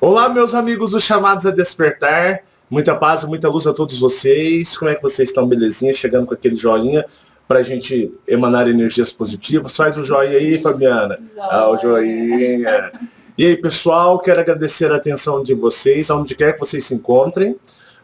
Olá, meus amigos dos Chamados a Despertar. Muita paz e muita luz a todos vocês. Como é que vocês estão, belezinha? Chegando com aquele joinha para a gente emanar energias positivas. Faz o joinha aí, Fabiana. O joinha. E aí, pessoal, quero agradecer a atenção de vocês, aonde quer que vocês se encontrem.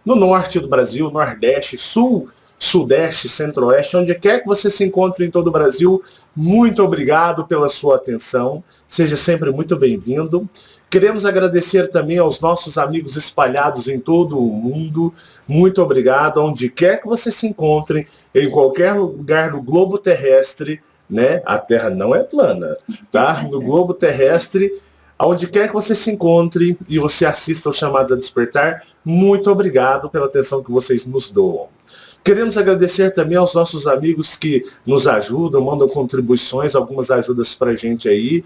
No norte do Brasil, nordeste, sul, sudeste, centro-oeste, onde quer que você se encontre em todo o Brasil, muito obrigado pela sua atenção. Seja sempre muito bem-vindo. Queremos agradecer também aos nossos amigos espalhados em todo o mundo. Muito obrigado, onde quer que você se encontre, em qualquer lugar do globo terrestre, né? A Terra não é plana, tá? No globo terrestre, aonde quer que você se encontre e você assista aos Chamados a Despertar, muito obrigado pela atenção que vocês nos doam. Queremos agradecer também aos nossos amigos que nos ajudam, mandam contribuições, algumas ajudas pra gente aí.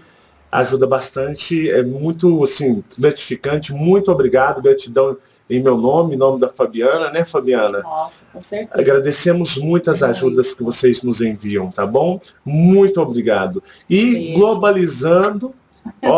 Ajuda bastante, é muito, assim, gratificante. Muito obrigado, gratidão em meu nome, em nome da Fabiana, né, Fabiana? Nossa, com certeza. Agradecemos muitas ajudas que vocês nos enviam, tá bom? Muito obrigado. E Beijo. Globalizando,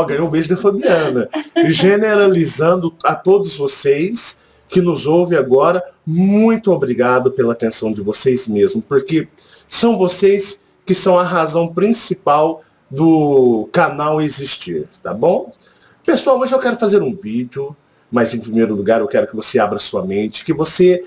ganhou um beijo da Fabiana. Generalizando a todos vocês que nos ouvem agora, muito obrigado pela atenção de vocês mesmos, porque são vocês que são a razão principal do canal existir, tá bom? Pessoal, hoje eu quero fazer um vídeo, mas em primeiro lugar eu quero que você abra sua mente, que você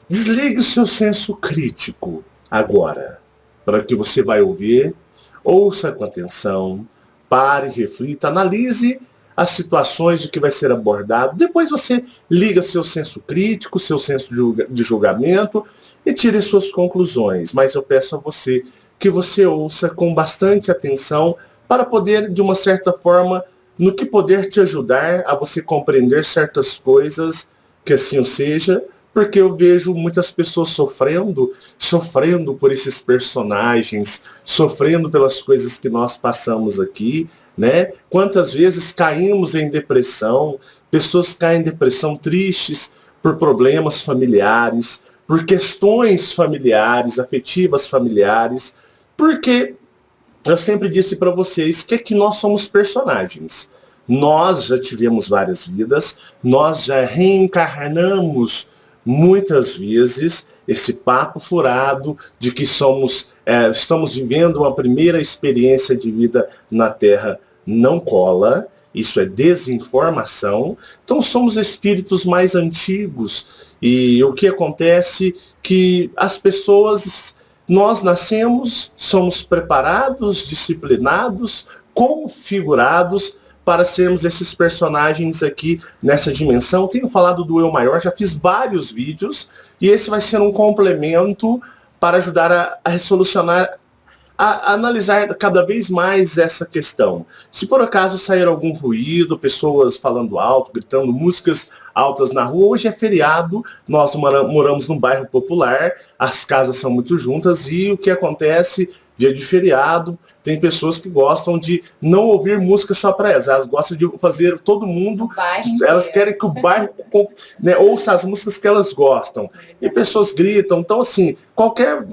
desligue o seu senso crítico agora, para que você vai ouvir, ouça com atenção, pare, reflita, analise as situações do que vai ser abordado, depois você liga seu senso crítico, seu senso de julgamento e tire suas conclusões, mas eu peço a você que você ouça com bastante atenção para poder, de uma certa forma, no que poder te ajudar a você compreender certas coisas, que assim seja, porque eu vejo muitas pessoas sofrendo por esses personagens, sofrendo pelas coisas que nós passamos aqui, né? Quantas vezes caímos em depressão, pessoas caem em depressão tristes por problemas familiares, por questões familiares, afetivas familiares, porque eu sempre disse para vocês que nós somos personagens. Nós já tivemos várias vidas, nós já reencarnamos muitas vezes. Esse papo furado de que estamos vivendo uma primeira experiência de vida na Terra não cola. Isso é desinformação. Então somos espíritos mais antigos. E o que acontece que as pessoas... Nós nascemos, somos preparados, disciplinados, configurados para sermos esses personagens aqui nessa dimensão. Tenho falado do eu maior, já fiz vários vídeos e esse vai ser um complemento para ajudar a resolucionar, a analisar cada vez mais essa questão. Se por acaso sair algum ruído, pessoas falando alto, gritando, músicas altas na rua, hoje é feriado, nós moramos num bairro popular, as casas são muito juntas e o que acontece, dia de feriado, tem pessoas que gostam de não ouvir música só para elas gostam de fazer todo mundo, elas querem que o bairro, né, ouça as músicas que elas gostam, e pessoas gritam. Então assim, qualquer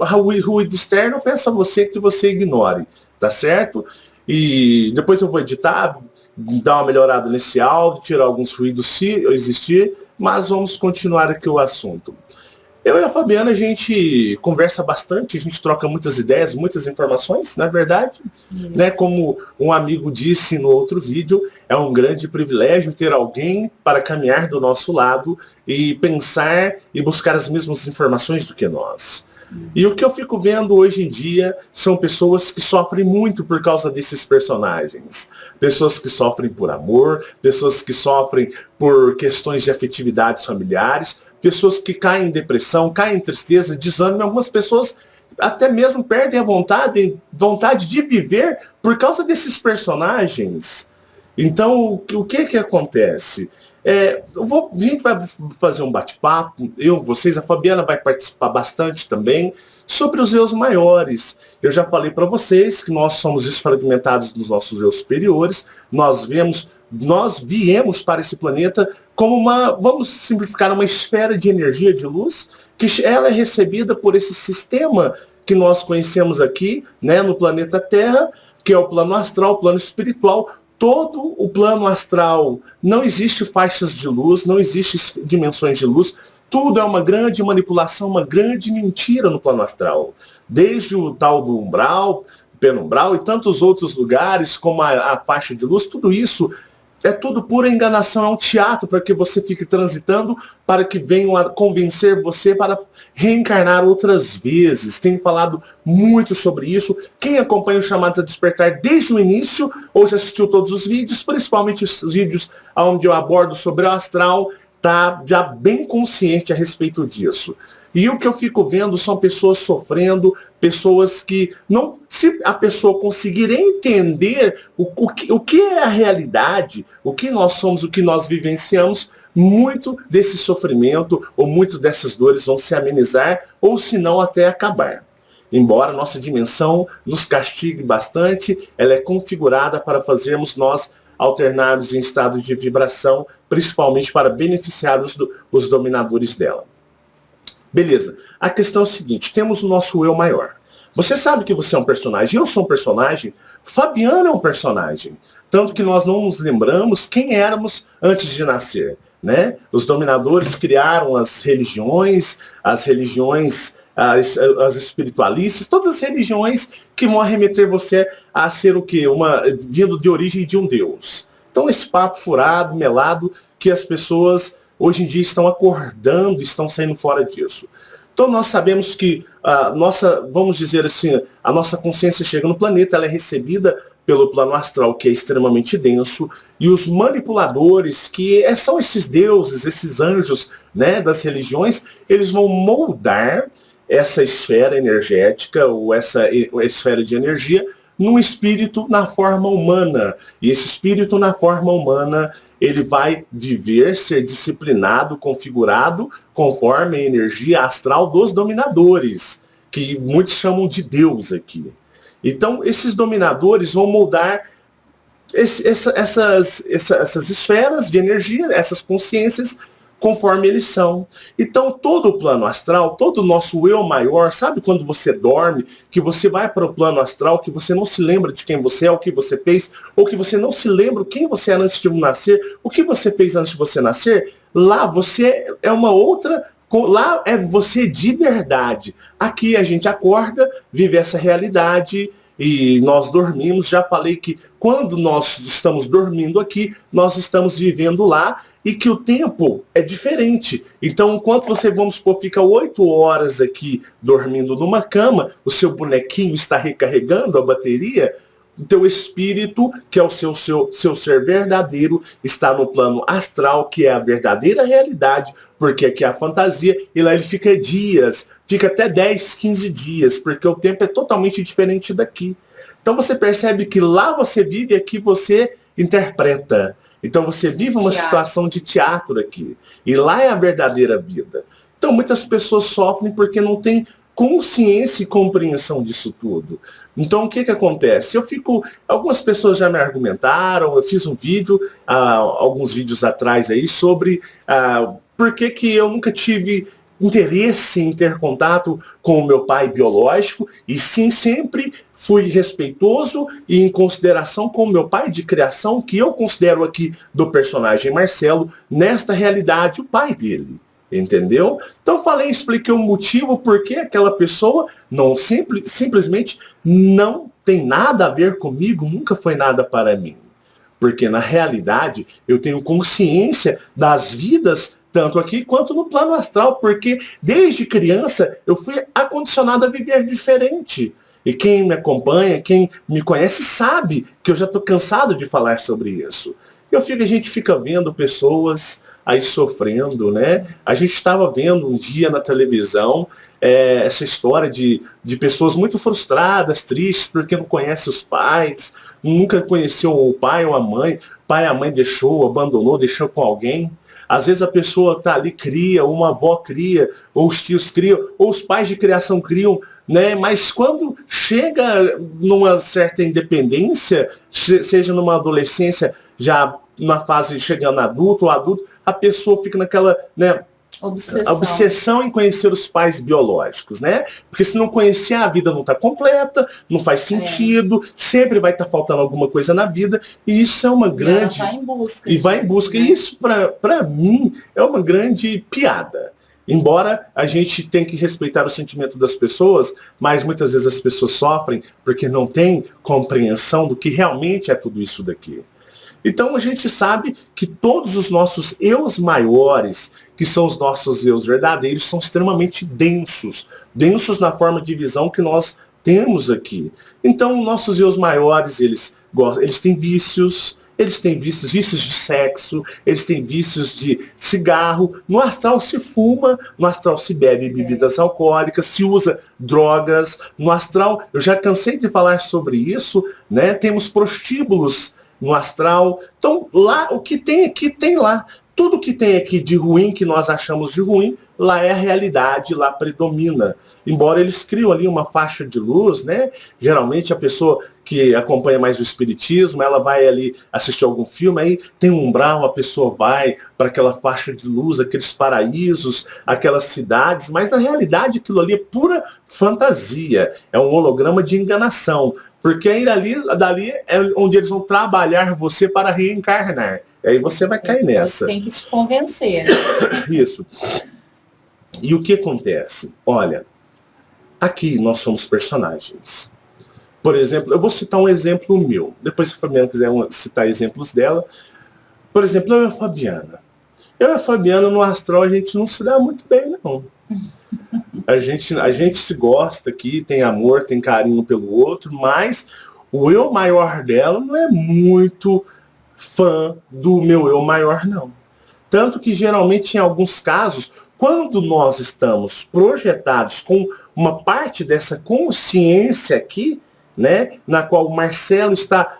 ruído externo, peço a você que você ignore, tá certo? E depois eu vou editar, dar uma melhorada nesse áudio, tirar alguns ruídos se existir, mas vamos continuar aqui o assunto. Eu e a Fabiana, a gente conversa bastante, a gente troca muitas ideias, muitas informações, não é verdade? Né? Como um amigo disse no outro vídeo, é um grande privilégio ter alguém para caminhar do nosso lado e pensar e buscar as mesmas informações do que nós. E o que eu fico vendo hoje em dia são pessoas que sofrem muito por causa desses personagens. Pessoas que sofrem por amor, pessoas que sofrem por questões de afetividades familiares, pessoas que caem em depressão, caem em tristeza, desânimo. Algumas pessoas até mesmo perdem a vontade de viver por causa desses personagens. Então, o que acontece? A gente vai fazer um bate-papo, vocês, a Fabiana vai participar bastante também, sobre os eus maiores. Eu já falei para vocês que nós somos desfragmentados dos nossos eus superiores, nós viemos para esse planeta como vamos simplificar, uma esfera de energia de luz, que ela é recebida por esse sistema que nós conhecemos aqui, né, no planeta Terra, que é o plano astral, o plano espiritual. todo o plano astral, não existe faixas de luz, não existe dimensões de luz, tudo é uma grande manipulação, uma grande mentira no plano astral. Desde o tal do umbral, penumbral e tantos outros lugares, como a faixa de luz, tudo isso é tudo pura enganação, é um teatro para que você fique transitando, para que venham a convencer você para reencarnar outras vezes. Tenho falado muito sobre isso. Quem acompanha o Chamados a Despertar desde o início, ou já assistiu todos os vídeos, principalmente os vídeos onde eu abordo sobre o astral, está já bem consciente a respeito disso. E o que eu fico vendo são pessoas sofrendo, pessoas que não... Se a pessoa conseguir entender o que é a realidade, o que nós somos, o que nós vivenciamos, muito desse sofrimento ou muito dessas dores vão se amenizar, ou se não até acabar. Embora nossa dimensão nos castigue bastante, ela é configurada para fazermos nós alternarmos em estado de vibração, principalmente para beneficiar os dominadores dela. Beleza. A questão é a seguinte, temos o nosso eu maior. Você sabe que você é um personagem, eu sou um personagem, Fabiano é um personagem. Tanto que nós não nos lembramos quem éramos antes de nascer, né? Os dominadores criaram as religiões as espiritualistas, todas as religiões que vão arremeter você a ser o quê? Vindo de origem de um Deus. Então esse papo furado, melado, que as pessoas hoje em dia estão acordando, estão saindo fora disso. Então nós sabemos que vamos dizer assim, a nossa consciência chega no planeta, ela é recebida pelo plano astral, que é extremamente denso, e os manipuladores, que são esses deuses, esses anjos, né, das religiões, eles vão moldar essa esfera energética, ou essa esfera de energia, num espírito na forma humana. E esse espírito na forma humana, ele vai viver, ser disciplinado, configurado, conforme a energia astral dos dominadores, que muitos chamam de Deus aqui. Então, esses dominadores vão moldar essas esferas de energia, essas consciências, conforme eles são. Então, todo o plano astral, todo o nosso eu maior, sabe quando você dorme, que você vai para o plano astral, que você não se lembra de quem você é, o que você fez, ou que você não se lembra quem você era antes de nascer, o que você fez antes de você nascer? Lá você é uma outra... Lá é você de verdade. Aqui a gente acorda, vive essa realidade e nós dormimos. Já falei que quando nós estamos dormindo aqui, nós estamos vivendo lá e que o tempo é diferente. Então, enquanto você, vamos supor, fica 8 horas aqui dormindo numa cama, o seu bonequinho está recarregando a bateria, o teu espírito, que é o seu ser verdadeiro, está no plano astral, que é a verdadeira realidade, porque aqui é a fantasia, e lá ele fica dias, fica até 10, 15 dias, porque o tempo é totalmente diferente daqui. Então você percebe que lá você vive, aqui você interpreta. Então você vive uma situação de teatro aqui, e lá é a verdadeira vida. Então muitas pessoas sofrem porque não tem consciência e compreensão disso tudo. Então o que acontece? Algumas pessoas já me argumentaram, eu fiz um vídeo, alguns vídeos atrás aí, sobre por que eu nunca tive interesse em ter contato com o meu pai biológico, e sim, sempre fui respeitoso e em consideração com o meu pai de criação, que eu considero aqui do personagem Marcelo, nesta realidade, o pai dele. Entendeu? Então expliquei o motivo porque aquela pessoa simplesmente não tem nada a ver comigo, nunca foi nada para mim. Porque na realidade eu tenho consciência das vidas, tanto aqui quanto no plano astral, porque desde criança eu fui acondicionado a viver diferente. E quem me acompanha, quem me conhece, sabe que eu já estou cansado de falar sobre isso. A gente fica vendo pessoas aí sofrendo, né? A gente estava vendo um dia na televisão essa história de pessoas muito frustradas, tristes, porque não conhecem os pais, nunca conheceu o pai ou a mãe, pai a mãe deixou, abandonou, deixou com alguém. Às vezes a pessoa está ali, cria, ou uma avó cria, ou os tios criam, ou os pais de criação criam, né? Mas quando chega numa certa independência, seja numa adolescência, já na fase chegando adulto ou adulto, a pessoa fica naquela, né, A obsessão em conhecer os pais biológicos, né? Porque se não conhecer, a vida não está completa, não faz sentido, sempre vai estar faltando alguma coisa na vida, e isso é uma grande... Vai em busca. E vai em busca. Né? E isso, para mim, é uma grande piada. Embora a gente tenha que respeitar o sentimento das pessoas, mas muitas vezes as pessoas sofrem porque não têm compreensão do que realmente é tudo isso daqui. Então a gente sabe que todos os nossos eus maiores, que são os nossos eus verdadeiros, são extremamente densos. Densos na forma de visão que nós temos aqui. Então nossos eus maiores, eles têm vícios, vícios de sexo, eles têm vícios de cigarro. No astral se fuma, no astral se bebe bebidas alcoólicas, se usa drogas. No astral, eu já cansei de falar sobre isso, né? Temos prostíbulos no astral. Então, lá, o que tem aqui, tem lá. Tudo que tem aqui de ruim, que nós achamos de ruim, lá é a realidade, lá predomina. Embora eles criam ali uma faixa de luz, né? Geralmente a pessoa que acompanha mais o espiritismo, ela vai ali assistir algum filme, aí tem um umbral, a pessoa vai para aquela faixa de luz, aqueles paraísos, aquelas cidades, mas na realidade aquilo ali é pura fantasia, é um holograma de enganação, porque aí dali é onde eles vão trabalhar você para reencarnar. Aí você vai cair nessa. Tem que te convencer. Isso. E o que acontece? Olha, aqui nós somos personagens. Por exemplo, eu vou citar um exemplo meu. Depois, se a Fabiana quiser citar exemplos dela. Por exemplo, eu e a Fabiana. Eu e a Fabiana, no astral, a gente não se dá muito bem, não. A gente se gosta aqui, tem amor, tem carinho pelo outro, mas o eu maior dela não é muito fã do meu eu maior, não. Tanto que, geralmente, em alguns casos, quando nós estamos projetados com uma parte dessa consciência aqui, né, na qual o Marcelo está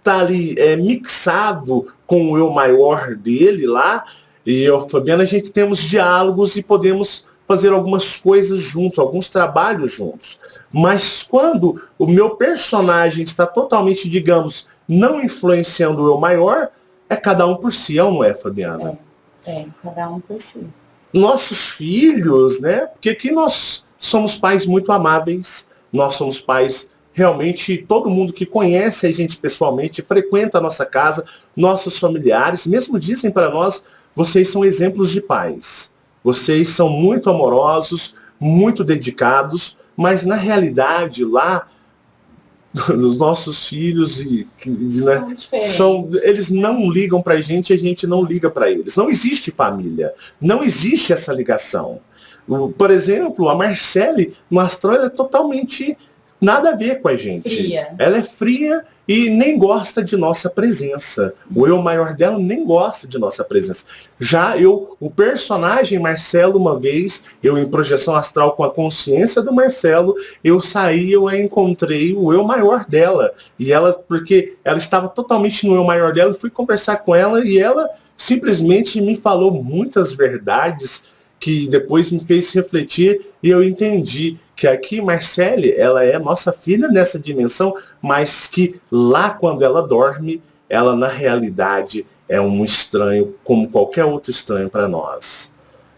ali mixado com o eu maior dele lá, e eu, Fabiana, a gente temos diálogos e podemos fazer algumas coisas juntos, alguns trabalhos juntos. Mas quando o meu personagem está totalmente, digamos, não influenciando o eu maior, é cada um por si, não é, Fabiana? Cada um por si. Nossos filhos, né? Porque aqui nós somos pais muito amáveis, nós somos pais, realmente, todo mundo que conhece a gente pessoalmente, frequenta a nossa casa, nossos familiares, mesmo dizem para nós, vocês são exemplos de pais. Vocês são muito amorosos, muito dedicados, mas na realidade lá, dos nossos filhos né, eles não ligam pra gente, a gente não liga para eles. Não existe família, não existe essa ligação. Por exemplo, a Marcele no astral, ela é totalmente nada a ver com a gente. Fria. Ela é fria e nem gosta de nossa presença. O eu maior dela nem gosta de nossa presença. Já o personagem Marcelo, uma vez, eu em projeção astral com a consciência do Marcelo, eu saí, eu encontrei o eu maior dela. E ela, porque ela estava totalmente no eu maior dela, eu fui conversar com ela e ela simplesmente me falou muitas verdades que depois me fez refletir e eu entendi que aqui Marcele, ela é nossa filha nessa dimensão, mas que lá quando ela dorme, ela na realidade é um estranho como qualquer outro estranho para nós.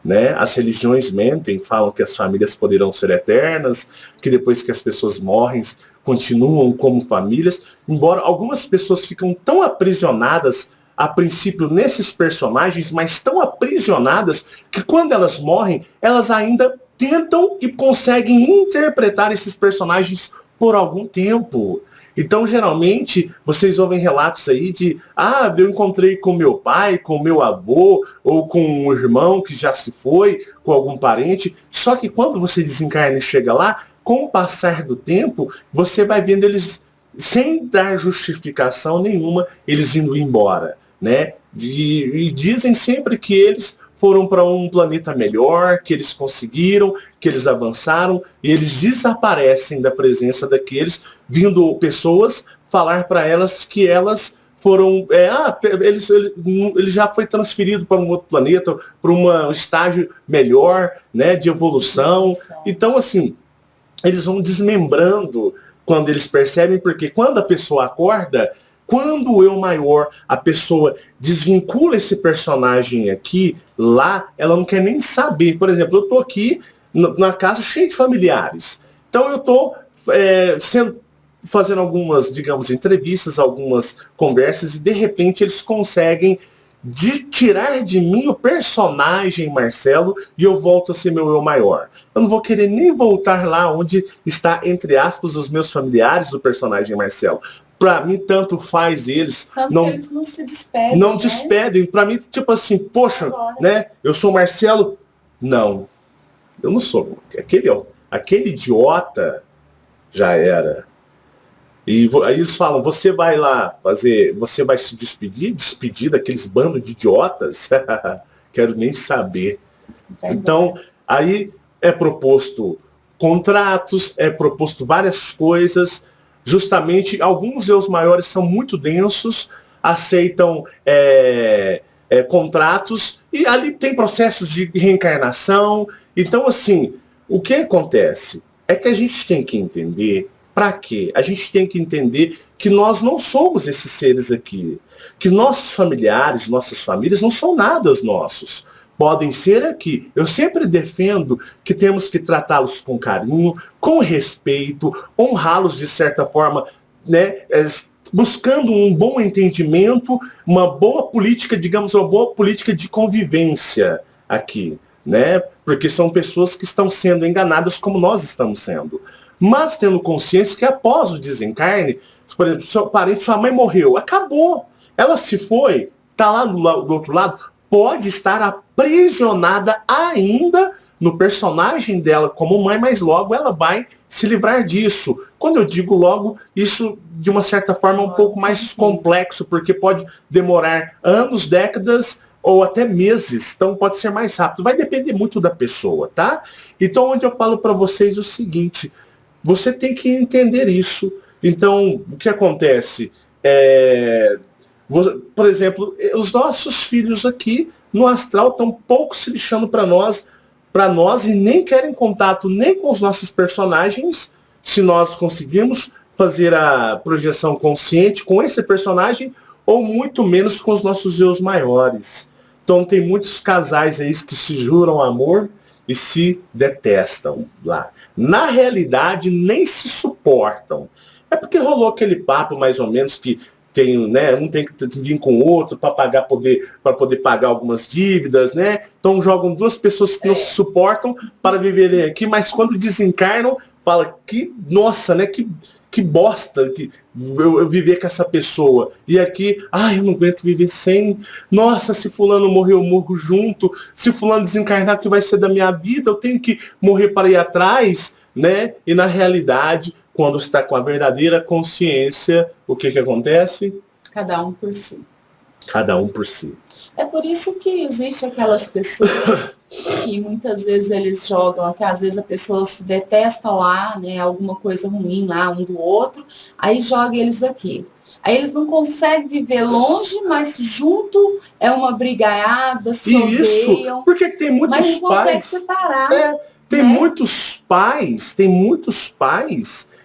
Né? As religiões mentem, falam que as famílias poderão ser eternas, que depois que as pessoas morrem, continuam como famílias, embora algumas pessoas ficam tão aprisionadas a princípio nesses personagens, mas tão aprisionadas que quando elas morrem, elas ainda tentam e conseguem interpretar esses personagens por algum tempo. Então, geralmente, vocês ouvem relatos aí de eu encontrei com meu pai, com meu avô, ou com um irmão que já se foi, com algum parente. Só que quando você desencarna e chega lá, com o passar do tempo, você vai vendo eles, sem dar justificação nenhuma, eles indo embora. Né? E dizem sempre que eles foram para um planeta melhor, que eles conseguiram, que eles avançaram, e eles desaparecem da presença daqueles, vindo pessoas falar para elas que elas foram... ele já foi transferido para um outro planeta, para um estágio melhor, né, de evolução. Então, assim, eles vão desmembrando quando eles percebem, porque quando a pessoa acorda, Quando o eu maior, a pessoa desvincula esse personagem aqui, lá, ela não quer nem saber. Por exemplo, eu tô aqui na casa cheia de familiares. Então eu tô fazendo algumas, digamos, entrevistas, algumas conversas, e de repente eles conseguem tirar de mim o personagem Marcelo e eu volto a ser meu eu maior. Eu não vou querer nem voltar lá onde está, entre aspas, os meus familiares do personagem Marcelo. Pra mim, tanto faz eles. Tanto não, que eles não se despedem. Não né? despedem. Pra mim, tipo assim, poxa, Agora. né? Eu sou Marcelo. Não, eu não sou. Aquele idiota já era. E aí eles falam, você vai lá fazer, você vai se despedir daqueles bandos de idiotas? Quero nem saber. Então, aí é proposto contratos, é proposto várias coisas, justamente, alguns deus maiores são muito densos, aceitam contratos, e ali tem processos de reencarnação. Então, assim, o que acontece é que a gente tem que entender. Para quê? A gente tem que entender que nós não somos esses seres aqui. Que nossos familiares, nossas famílias não são nada os nossos. Podem ser aqui. Eu sempre defendo que temos que tratá-los com carinho, com respeito, honrá-los de certa forma, né? Buscando um bom entendimento, uma boa política, digamos, uma boa política de convivência aqui, né? Porque são pessoas que estão sendo enganadas como nós estamos sendo. Mas tendo consciência que após o desencarne, por exemplo, seu parente, sua mãe morreu, acabou. Ela se foi, está lá do outro lado, pode estar aprisionada ainda no personagem dela como mãe, mas logo ela vai se livrar disso. Quando eu digo logo, isso de uma certa forma é um pouco mais complexo, porque pode demorar anos, décadas ou até meses, então pode ser mais rápido. Vai depender muito da pessoa, tá? Então, onde eu falo para vocês o seguinte, você tem que entender isso. Então, o que acontece? Por exemplo, os nossos filhos aqui no astral estão pouco se lixando para nós e nem querem contato nem com os nossos personagens, se nós conseguirmos fazer a projeção consciente com esse personagem, ou muito menos com os nossos eus maiores. Então tem muitos casais aí que se juram amor e se detestam lá. Na realidade, nem se suportam. É porque rolou aquele papo, mais ou menos, que tem, né, um tem que vir com o outro para poder pagar algumas dívidas, né? Então jogam duas pessoas que não se suportam para viverem aqui, mas quando desencarnam, fala que, nossa, né, que bosta que eu viver com essa pessoa. E aqui, eu não aguento viver sem. Nossa, se fulano morrer, eu morro junto. Se fulano desencarnar, o que vai ser da minha vida? Eu tenho que morrer para ir atrás, né? E na realidade, quando está com a verdadeira consciência, o que acontece? Cada um por si. Cada um por si. É por isso que existe aquelas pessoas que muitas vezes eles jogam, que às vezes a pessoa se detesta lá, né, alguma coisa ruim lá um do outro, aí joga eles aqui. Aí eles não conseguem viver longe, mas junto é uma brigaiada, se odeiam. Porque tem muitos mas não consegue pais. separar. Tem muitos pais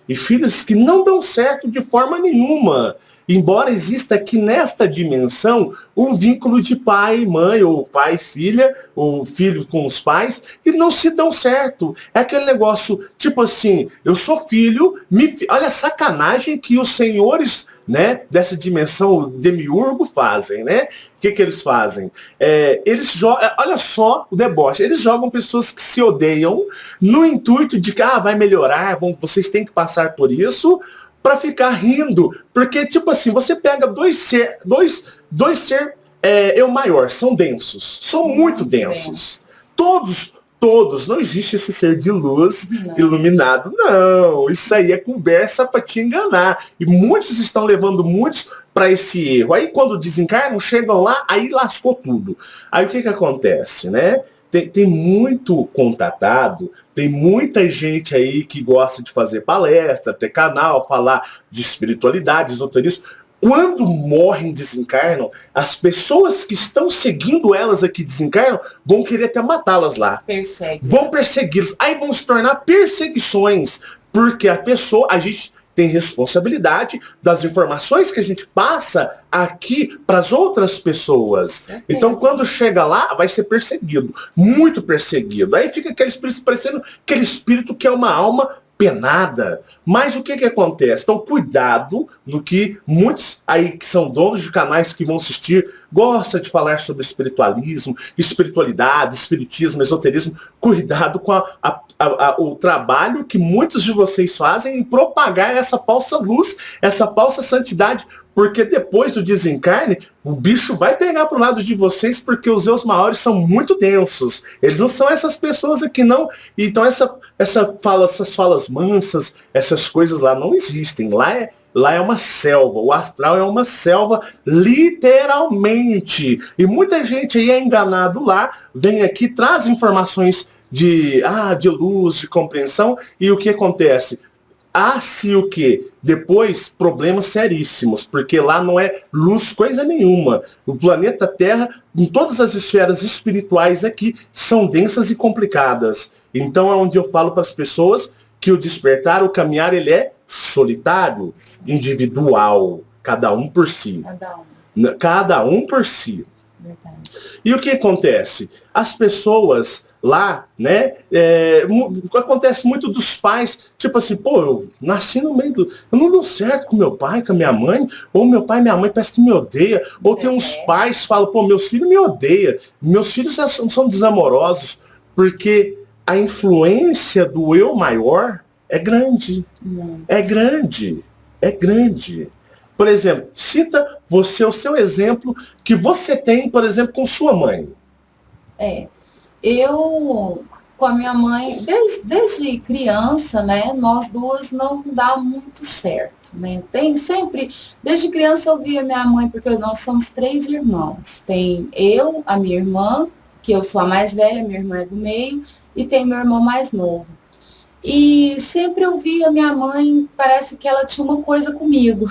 e filhos que não dão certo de forma nenhuma. Embora exista aqui nesta dimensão um vínculo de pai e mãe, ou pai e filha, ou filho com os pais, e não se dão certo. É aquele negócio, tipo assim, eu sou filho, olha a sacanagem que os senhores, né, dessa dimensão demiurgo fazem, né? O que eles fazem? Eles jogam, olha só o deboche, eles jogam pessoas que se odeiam no intuito de que vai melhorar, vocês têm que passar por isso, para ficar rindo, porque tipo assim, você pega dois ser eu maior, são densos, são muito densos. Todos, não existe esse ser de luz iluminado, não, isso aí é conversa para te enganar, e muitos estão levando muitos para esse erro. Aí quando desencarnam, chegam lá, aí lascou tudo. Aí o que acontece, né? Tem muito contatado, tem muita gente aí que gosta de fazer palestra, ter canal, falar de espiritualidade, esoterismo. Quando morrem, desencarnam, as pessoas que estão seguindo elas aqui desencarnam, vão querer até matá-las lá. Persegue. Vão persegui-las. Aí vão se tornar perseguições, porque a pessoa, a gente tem responsabilidade das informações que a gente passa aqui para as outras pessoas. Então, quando chega lá, vai ser perseguido, muito perseguido. Aí fica aquele espírito parecendo aquele espírito que é uma alma penada. Mas o que acontece? Então, cuidado no que muitos aí que são donos de canais que vão assistir gostam de falar sobre espiritualismo, espiritualidade, espiritismo, esoterismo. Cuidado com o trabalho que muitos de vocês fazem em propagar essa falsa luz, essa falsa santidade, porque depois do desencarne, o bicho vai pegar pro lado de vocês, porque os eus maiores são muito densos. Eles não são essas pessoas aqui, não. Então essas falas mansas, essas coisas lá não existem. Lá é uma selva, o astral é uma selva, literalmente. E muita gente aí é enganado lá, vem aqui, traz informações de luz, de compreensão, e o que acontece? Se o quê? Depois, problemas seríssimos, porque lá não é luz coisa nenhuma. O planeta Terra, em todas as esferas espirituais aqui, são densas e complicadas. Então é onde eu falo para as pessoas que o despertar, o caminhar, ele é solitário, individual, cada um por si. Cada um por si. Verdade. E o que acontece? As pessoas lá, né, acontece muito dos pais, tipo assim, pô, eu nasci no meio do... Eu não dou certo com meu pai, com a minha mãe, ou meu pai e minha mãe parece que me odeia, ou tem uns pais que falam, pô, meus filhos me odeiam, meus filhos são desamorosos, porque a influência do eu maior é grande. É grande. É grande. Por exemplo, cita você o seu exemplo que você tem, por exemplo, com sua mãe. Eu, com a minha mãe, desde criança, né, nós duas não dá muito certo, né? Tem sempre, desde criança eu via minha mãe, porque nós somos 3 irmãos. Tem eu, a minha irmã, que eu sou a mais velha, minha irmã é do meio, e tem meu irmão mais novo. E sempre eu via minha mãe, parece que ela tinha uma coisa comigo,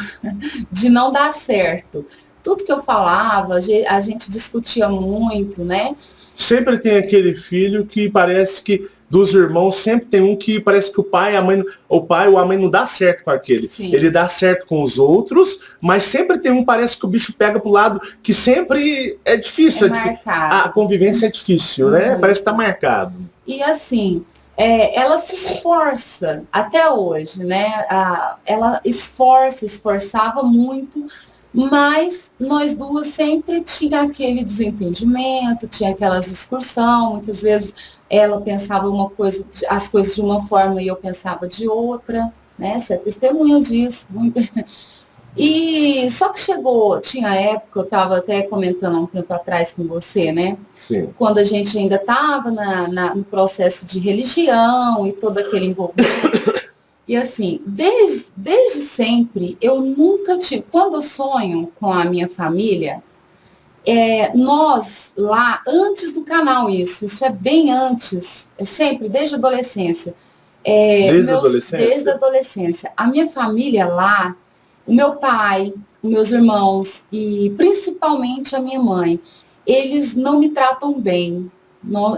de não dar certo. Tudo que eu falava, a gente discutia muito, né? Sempre tem aquele filho que parece que, dos irmãos, sempre tem um que parece que o pai ou a mãe não dá certo com aquele. Sim. Ele dá certo com os outros, mas sempre tem um, parece que o bicho pega pro lado, que sempre é difícil. A convivência é difícil, né? Parece que tá marcado. E assim, ela se esforça, até hoje, né? Ela esforçava muito, mas nós duas sempre tinha aquele desentendimento, tinha aquelas discussões, muitas vezes ela pensava as coisas de uma forma e eu pensava de outra, né? Você é testemunha disso. E só que tinha época, eu estava até comentando há um tempo atrás com você, né? Sim. Quando a gente ainda estava no processo de religião e todo aquele envolvimento. E assim, desde sempre, eu nunca tive... Quando eu sonho com a minha família, nós lá, antes do canal isso é bem antes, sempre, desde a adolescência. Desde a adolescência? Desde a adolescência. A minha família lá, o meu pai, os meus irmãos e principalmente a minha mãe, eles não me tratam bem.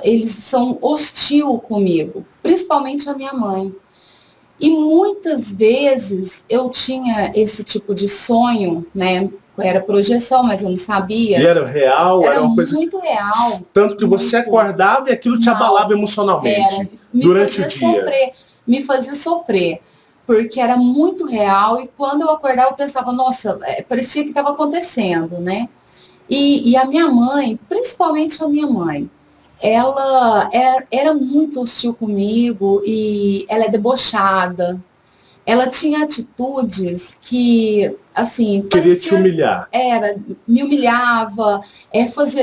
Eles são hostil comigo, principalmente a minha mãe. E muitas vezes eu tinha esse tipo de sonho, né? Era projeção, mas eu não sabia. E era real? Era uma coisa muito real. Tanto que você acordava e aquilo te abalava emocionalmente durante o dia. Me fazia sofrer, porque era muito real. E quando eu acordava, eu pensava, nossa, parecia que estava acontecendo, né? E a minha mãe, principalmente a minha mãe, ela era muito hostil comigo e ela é debochada. Ela tinha atitudes que, assim... Queria te humilhar. Me humilhava,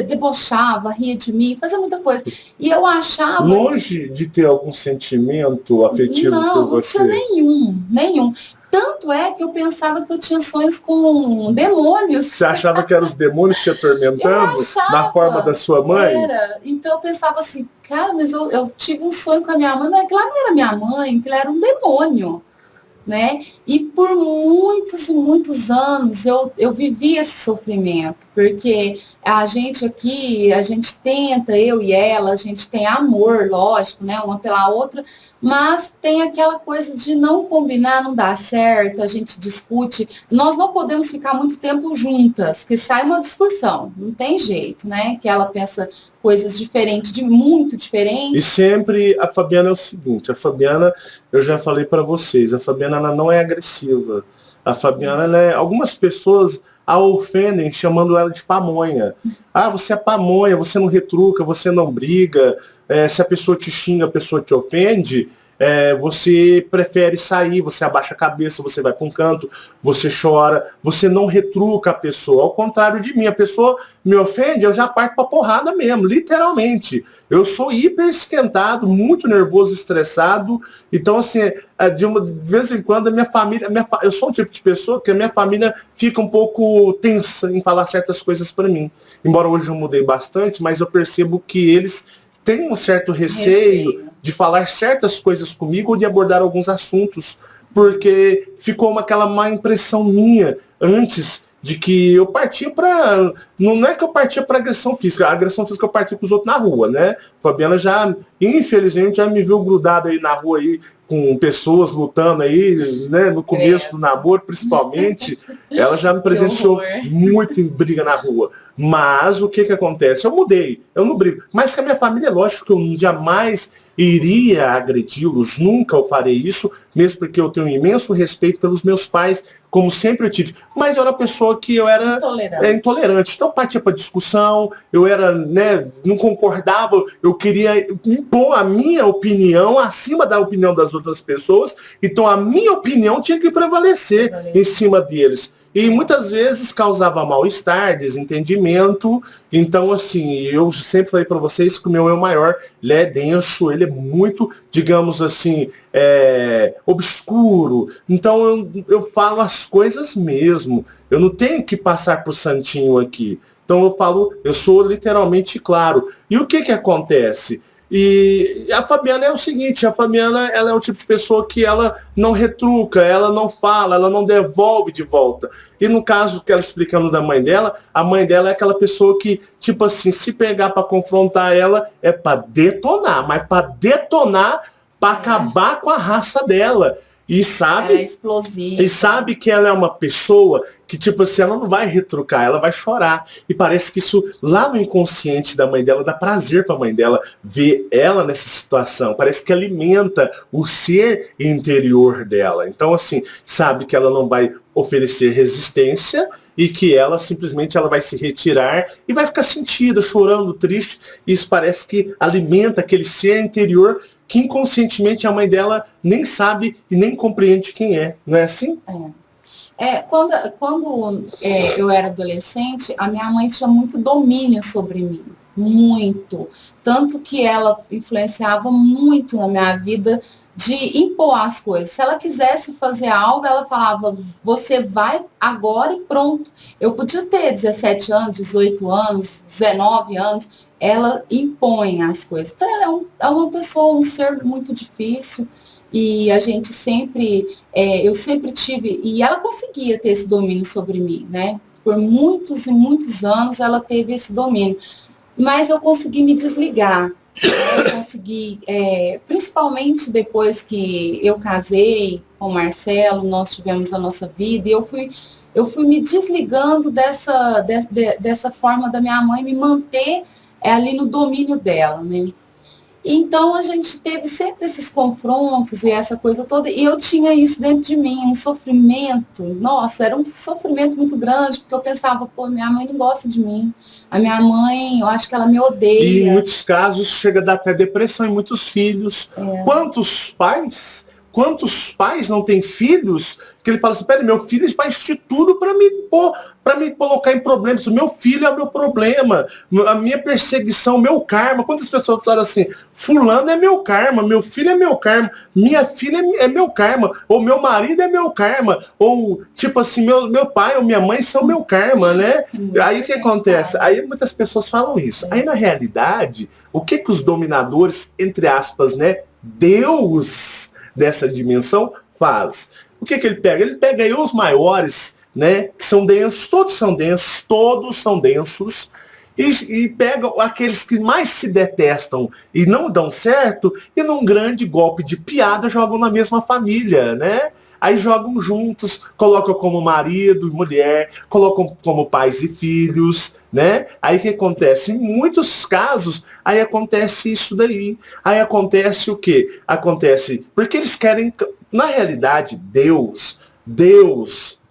debochava, ria de mim, fazia muita coisa. E eu achava... Longe de ter algum sentimento afetivo por você. Não tinha nenhum. Tanto é que eu pensava que eu tinha sonhos com demônios. Você achava que eram os demônios te atormentando na forma da sua mãe? Era. Então eu pensava assim, cara, mas eu tive um sonho com a minha mãe, mas aquilo não era minha mãe, aquilo era um demônio. né? E por muitos e muitos anos eu vivi esse sofrimento, porque a gente aqui, a gente tenta, eu e ela, a gente tem amor, lógico, né, uma pela outra, mas tem aquela coisa de não combinar, não dá certo, a gente discute, nós não podemos ficar muito tempo juntas, que sai uma discussão, não tem jeito, né, que ela pensa coisas diferentes, muito E diferentes. sempre a Fabiana é o seguinte, a Fabiana, eu já falei para vocês, a Fabiana ela não é agressiva. A Fabiana, algumas pessoas a ofendem chamando ela de pamonha. Ah, você é pamonha, você não retruca, você não briga, se a pessoa te xinga, a pessoa te ofende, você prefere sair, você abaixa a cabeça, você vai para um canto, você chora, você não retruca a pessoa. Ao contrário de mim, a pessoa me ofende, eu já parto pra porrada mesmo, literalmente. Eu sou hiper esquentado, muito nervoso, estressado. Então, assim, de vez em quando a minha família, eu sou um tipo de pessoa que a minha família fica um pouco tensa em falar certas coisas para mim. Embora hoje eu mudei bastante, mas eu percebo que eles têm um certo receio de falar certas coisas comigo ou de abordar alguns assuntos, porque ficou aquela má impressão minha antes de que eu partia para... Não é que eu partia para agressão física, a agressão física eu partia com os outros na rua, né? Fabiana já, infelizmente, já me viu grudado aí na rua aí, com pessoas lutando aí, né? No começo do namoro, principalmente, ela já me presenciou muito em briga na rua. Mas o que acontece? Eu mudei, eu não brigo. Mas com a minha família, é lógico que eu jamais iria agredi-los, nunca eu farei isso, mesmo porque eu tenho um imenso respeito pelos meus pais, como sempre eu tive. Mas eu era uma pessoa que eu era intolerante. Então partia para discussão, eu era, né, não concordava, eu queria impor a minha opinião acima da opinião das outras pessoas, então a minha opinião tinha que prevalecer em cima deles. E muitas vezes causava mal-estar, desentendimento. Então, assim, eu sempre falei para vocês que o meu eu maior, ele é denso, ele é muito, digamos assim, obscuro. Então, eu falo as coisas mesmo. Eu não tenho que passar por santinho aqui. Então, eu sou literalmente claro. E o que acontece? E a Fabiana é o seguinte, a Fabiana ela é o tipo de pessoa que ela não retruca, ela não fala, ela não devolve de volta. E no caso que ela explicando da mãe dela, a mãe dela é aquela pessoa que, tipo assim, se pegar para confrontar ela, é para detonar, mas para detonar, para acabar com a raça dela. E sabe, ela é explosiva. E sabe que ela é uma pessoa que, tipo assim, ela não vai retrucar, ela vai chorar. E parece que isso, lá no inconsciente da mãe dela, dá prazer pra mãe dela ver ela nessa situação. Parece que alimenta o ser interior dela. Então, assim, sabe que ela não vai oferecer resistência e que ela simplesmente ela vai se retirar e vai ficar sentida, chorando, triste. Isso parece que alimenta aquele ser interior que inconscientemente a mãe dela nem sabe e nem compreende quem é. Não é assim? Quando eu era adolescente, a minha mãe tinha muito domínio sobre mim. Muito. Tanto que ela influenciava muito na minha vida de impor as coisas. Se ela quisesse fazer algo, ela falava, você vai agora e pronto. Eu podia ter 17 anos, 18 anos, 19 anos, ela impõe as coisas. Então, ela é uma pessoa, um ser muito difícil, e a gente sempre, eu sempre tive, e ela conseguia ter esse domínio sobre mim, né? Por muitos e muitos anos ela teve esse domínio. Mas eu consegui me desligar. Eu consegui, principalmente depois que eu casei com o Marcelo, nós tivemos a nossa vida, e eu fui me desligando dessa forma da minha mãe me manter ali no domínio dela, né? Então a gente teve sempre esses confrontos e essa coisa toda, e eu tinha isso dentro de mim, um sofrimento, nossa, era um sofrimento muito grande, porque eu pensava, pô, minha mãe não gosta de mim, a minha mãe, eu acho que ela me odeia. E em muitos casos chega a dar até depressão em muitos filhos. Quantos pais não têm filhos que ele fala assim, pera, meu filho faz de tudo para me colocar em problemas. O meu filho é o meu problema, a minha perseguição, meu karma. Quantas pessoas falam assim, fulano é meu karma, meu filho é meu karma, minha filha é meu karma, ou meu marido é meu karma, ou tipo assim, meu pai ou minha mãe são meu karma, né? Aí o que acontece? Aí muitas pessoas falam isso. Aí na realidade, o que os dominadores, entre aspas, né, Deus dessa dimensão faz? O que ele pega? Ele pega aí os maiores, né, que são densos, todos são densos, e pega aqueles que mais se detestam e não dão certo, e num grande golpe de piada jogam na mesma família, né? Aí jogam juntos, colocam como marido e mulher, colocam como pais e filhos, né? Aí o que acontece? Em muitos casos, aí acontece isso daí. Aí acontece o quê? Acontece porque eles querem, na realidade, Deus,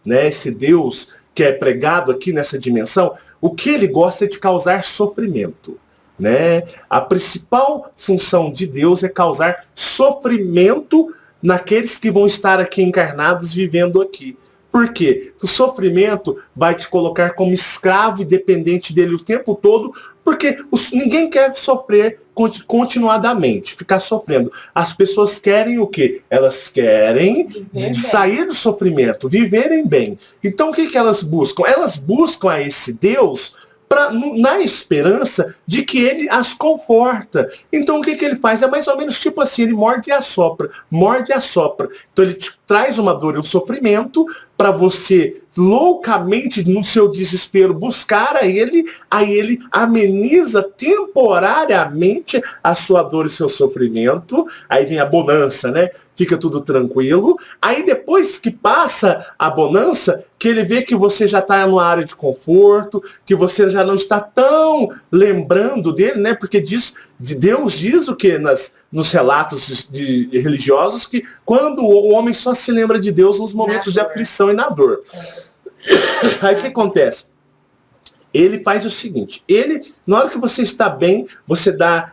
né? Esse Deus que é pregado aqui nessa dimensão, o que ele gosta é de causar sofrimento, né? A principal função de Deus é causar sofrimento naqueles que vão estar aqui encarnados vivendo aqui. Por quê? O sofrimento vai te colocar como escravo e dependente dele o tempo todo, porque ninguém quer sofrer continuadamente, ficar sofrendo. As pessoas querem o quê? Elas querem sair do sofrimento, viverem bem. Então o que elas buscam? Elas buscam a esse Deus na esperança de que ele as conforta. Então o que ele faz? É mais ou menos tipo assim, ele morde e assopra, morde e assopra. Então ele te traz uma dor e um sofrimento para você loucamente, no seu desespero, buscar a ele, aí ele ameniza temporariamente a sua dor e seu sofrimento, aí vem a bonança, né? Fica tudo tranquilo. Aí depois que passa a bonança, que ele vê que você já está numa área de conforto, que você já não está tão lembrando dele, né? Porque Deus diz o que nos relatos religiosos, que quando o homem só se lembra de Deus nos momentos de aflição e na dor. Aí o que acontece? Ele faz o seguinte, na hora que você está bem,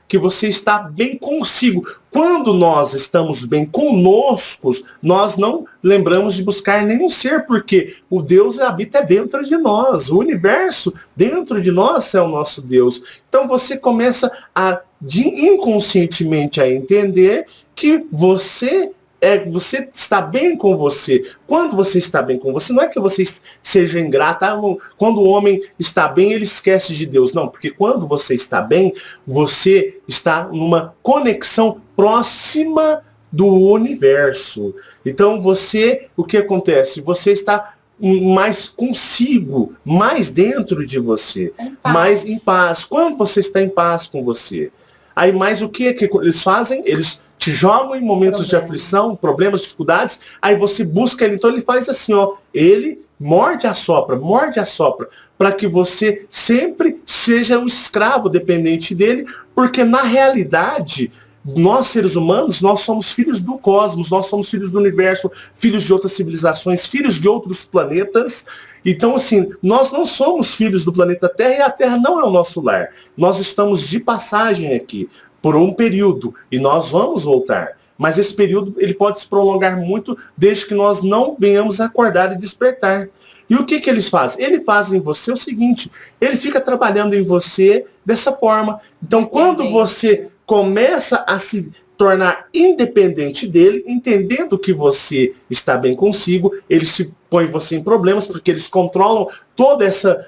que você está bem consigo. Quando nós estamos bem conosco, nós não lembramos de buscar nenhum ser, porque o Deus habita dentro de nós, o universo dentro de nós é o nosso Deus. Então você começa inconscientemente a entender que você está bem com você. Quando você está bem com você, não é que você seja ingrato. Quando o homem está bem, ele esquece de Deus. Não, porque quando você está bem, você está numa conexão próxima do universo. Então o que acontece? Você está mais consigo, mais dentro de você, mais em paz. Quando você está em paz com você, aí mais o que eles fazem? Eles te jogam em momentos de aflição, problemas, dificuldades, aí você busca ele. Então ele faz assim, ó, ele morde a sopra, para que você sempre seja um escravo dependente dele, porque na realidade, nós seres humanos, nós somos filhos do cosmos, nós somos filhos do universo, filhos de outras civilizações, filhos de outros planetas. Então, assim, nós não somos filhos do planeta Terra e a Terra não é o nosso lar. Nós estamos de passagem aqui por um período e nós vamos voltar. Mas esse período ele pode se prolongar muito desde que nós não venhamos acordar e despertar. E o que eles fazem? Ele faz em você o seguinte, ele fica trabalhando em você dessa forma. Então, quando você começa a se tornar independente dele, entendendo que você está bem consigo, ele se põe você em problemas, porque eles controlam toda essa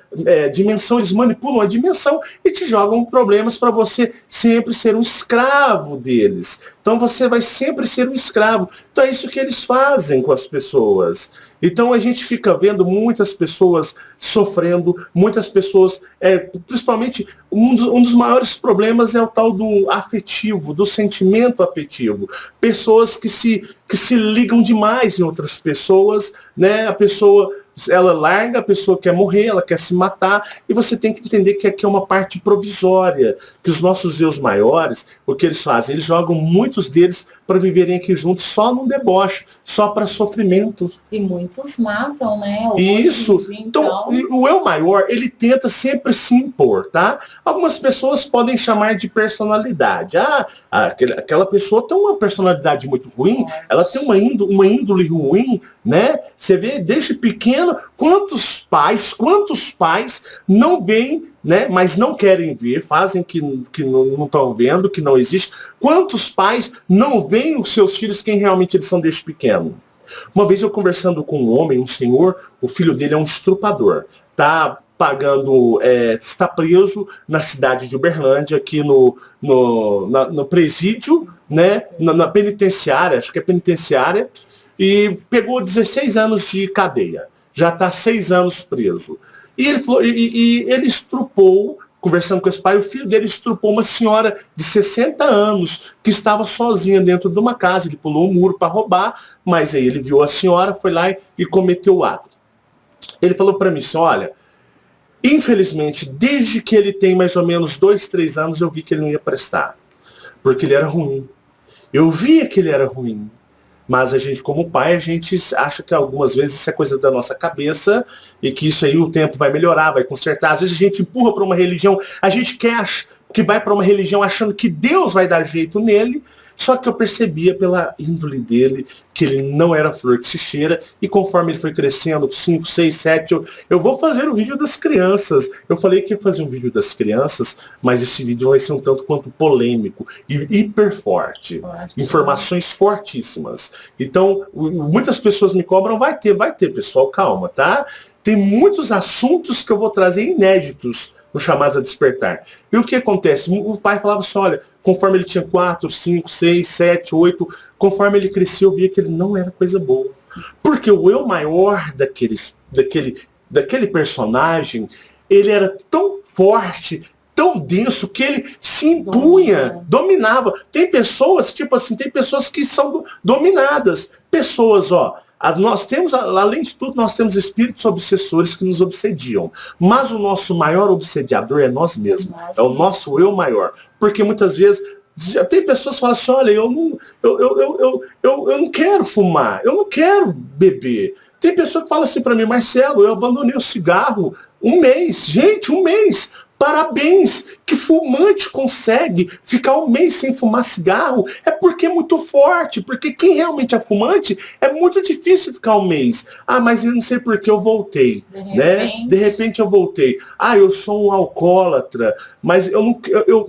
dimensão, eles manipulam a dimensão e te jogam problemas para você sempre ser um escravo deles. Então você vai sempre ser um escravo. Então é isso que eles fazem com as pessoas. Então a gente fica vendo muitas pessoas sofrendo, muitas pessoas, principalmente um dos maiores problemas é o tal do afetivo, do sentimento afetivo. Pessoas que se ligam demais em outras pessoas, né? A pessoa, ela larga, a pessoa quer morrer, ela quer se matar, e você tem que entender que aqui é uma parte provisória, que os nossos Deus maiores, o que eles fazem? Eles jogam muitos deles para viverem aqui juntos só num deboche, só para sofrimento. E muitos matam, né? Isso. Então, o eu maior, ele tenta sempre se impor, tá? Algumas pessoas podem chamar de personalidade. Aquela pessoa tem uma personalidade muito ruim, ela tem uma índole ruim, né? Você vê, desde pequeno, quantos pais não veem, né, mas não querem ver, fazem que não estão vendo, que não existe. Quantos pais não veem os seus filhos quem realmente eles são desde pequeno? Uma vez eu conversando com um homem, um senhor, o filho dele é um estrupador. Está preso na cidade de Uberlândia, aqui no presídio, né, na penitenciária, acho que é penitenciária, e pegou 16 anos de cadeia. Já está 6 anos preso. E ele, falou, ele estrupou, conversando com esse pai, o filho dele estrupou uma senhora de 60 anos que estava sozinha dentro de uma casa. Ele pulou um muro para roubar, mas aí ele viu a senhora, foi lá e cometeu o ato. Ele falou para mim assim, olha, infelizmente, desde que ele tem mais ou menos 2, 3 anos, eu vi que ele não ia prestar. Porque ele era ruim. Eu via que ele era ruim. Mas a gente, como pai, a gente acha que algumas vezes isso é coisa da nossa cabeça e que isso aí o tempo vai melhorar, vai consertar. Às vezes a gente empurra para uma religião, a gente quer que vai para uma religião achando que Deus vai dar jeito nele, só que eu percebia pela índole dele que ele não era flor que se cheira, e conforme ele foi crescendo, 5, 6, 7, eu vou fazer o vídeo das crianças. Eu falei que ia fazer um vídeo das crianças, mas esse vídeo vai ser um tanto quanto polêmico e hiper forte. Informações fortíssimas. Então, muitas pessoas me cobram, vai ter, pessoal, calma, tá? Tem muitos assuntos que eu vou trazer inéditos no Chamados a Despertar. E o que acontece? O pai falava assim, olha, conforme ele tinha 4, 5, 6, 7, 8, conforme ele crescia, eu via que ele não era coisa boa. Porque o eu maior daquele personagem, ele era tão forte, tão denso, que ele se impunha, dominava. Tem pessoas, tipo assim, tem pessoas que são dominadas. Pessoas, ó, nós temos, além de tudo, nós temos espíritos obsessores que nos obsediam. Mas o nosso maior obsediador é nós mesmos. É o nosso eu maior. Porque muitas vezes tem pessoas que falam assim, olha, eu não quero fumar, eu não quero beber. Tem pessoa que fala assim para mim, Marcelo, eu abandonei o cigarro 1 mês. Gente, 1 mês. Parabéns, que fumante consegue ficar 1 mês sem fumar cigarro, é porque é muito forte, porque quem realmente é fumante, é muito difícil ficar 1 mês. Ah, mas eu não sei por que eu voltei, De repente eu voltei. Ah, eu sou um alcoólatra, mas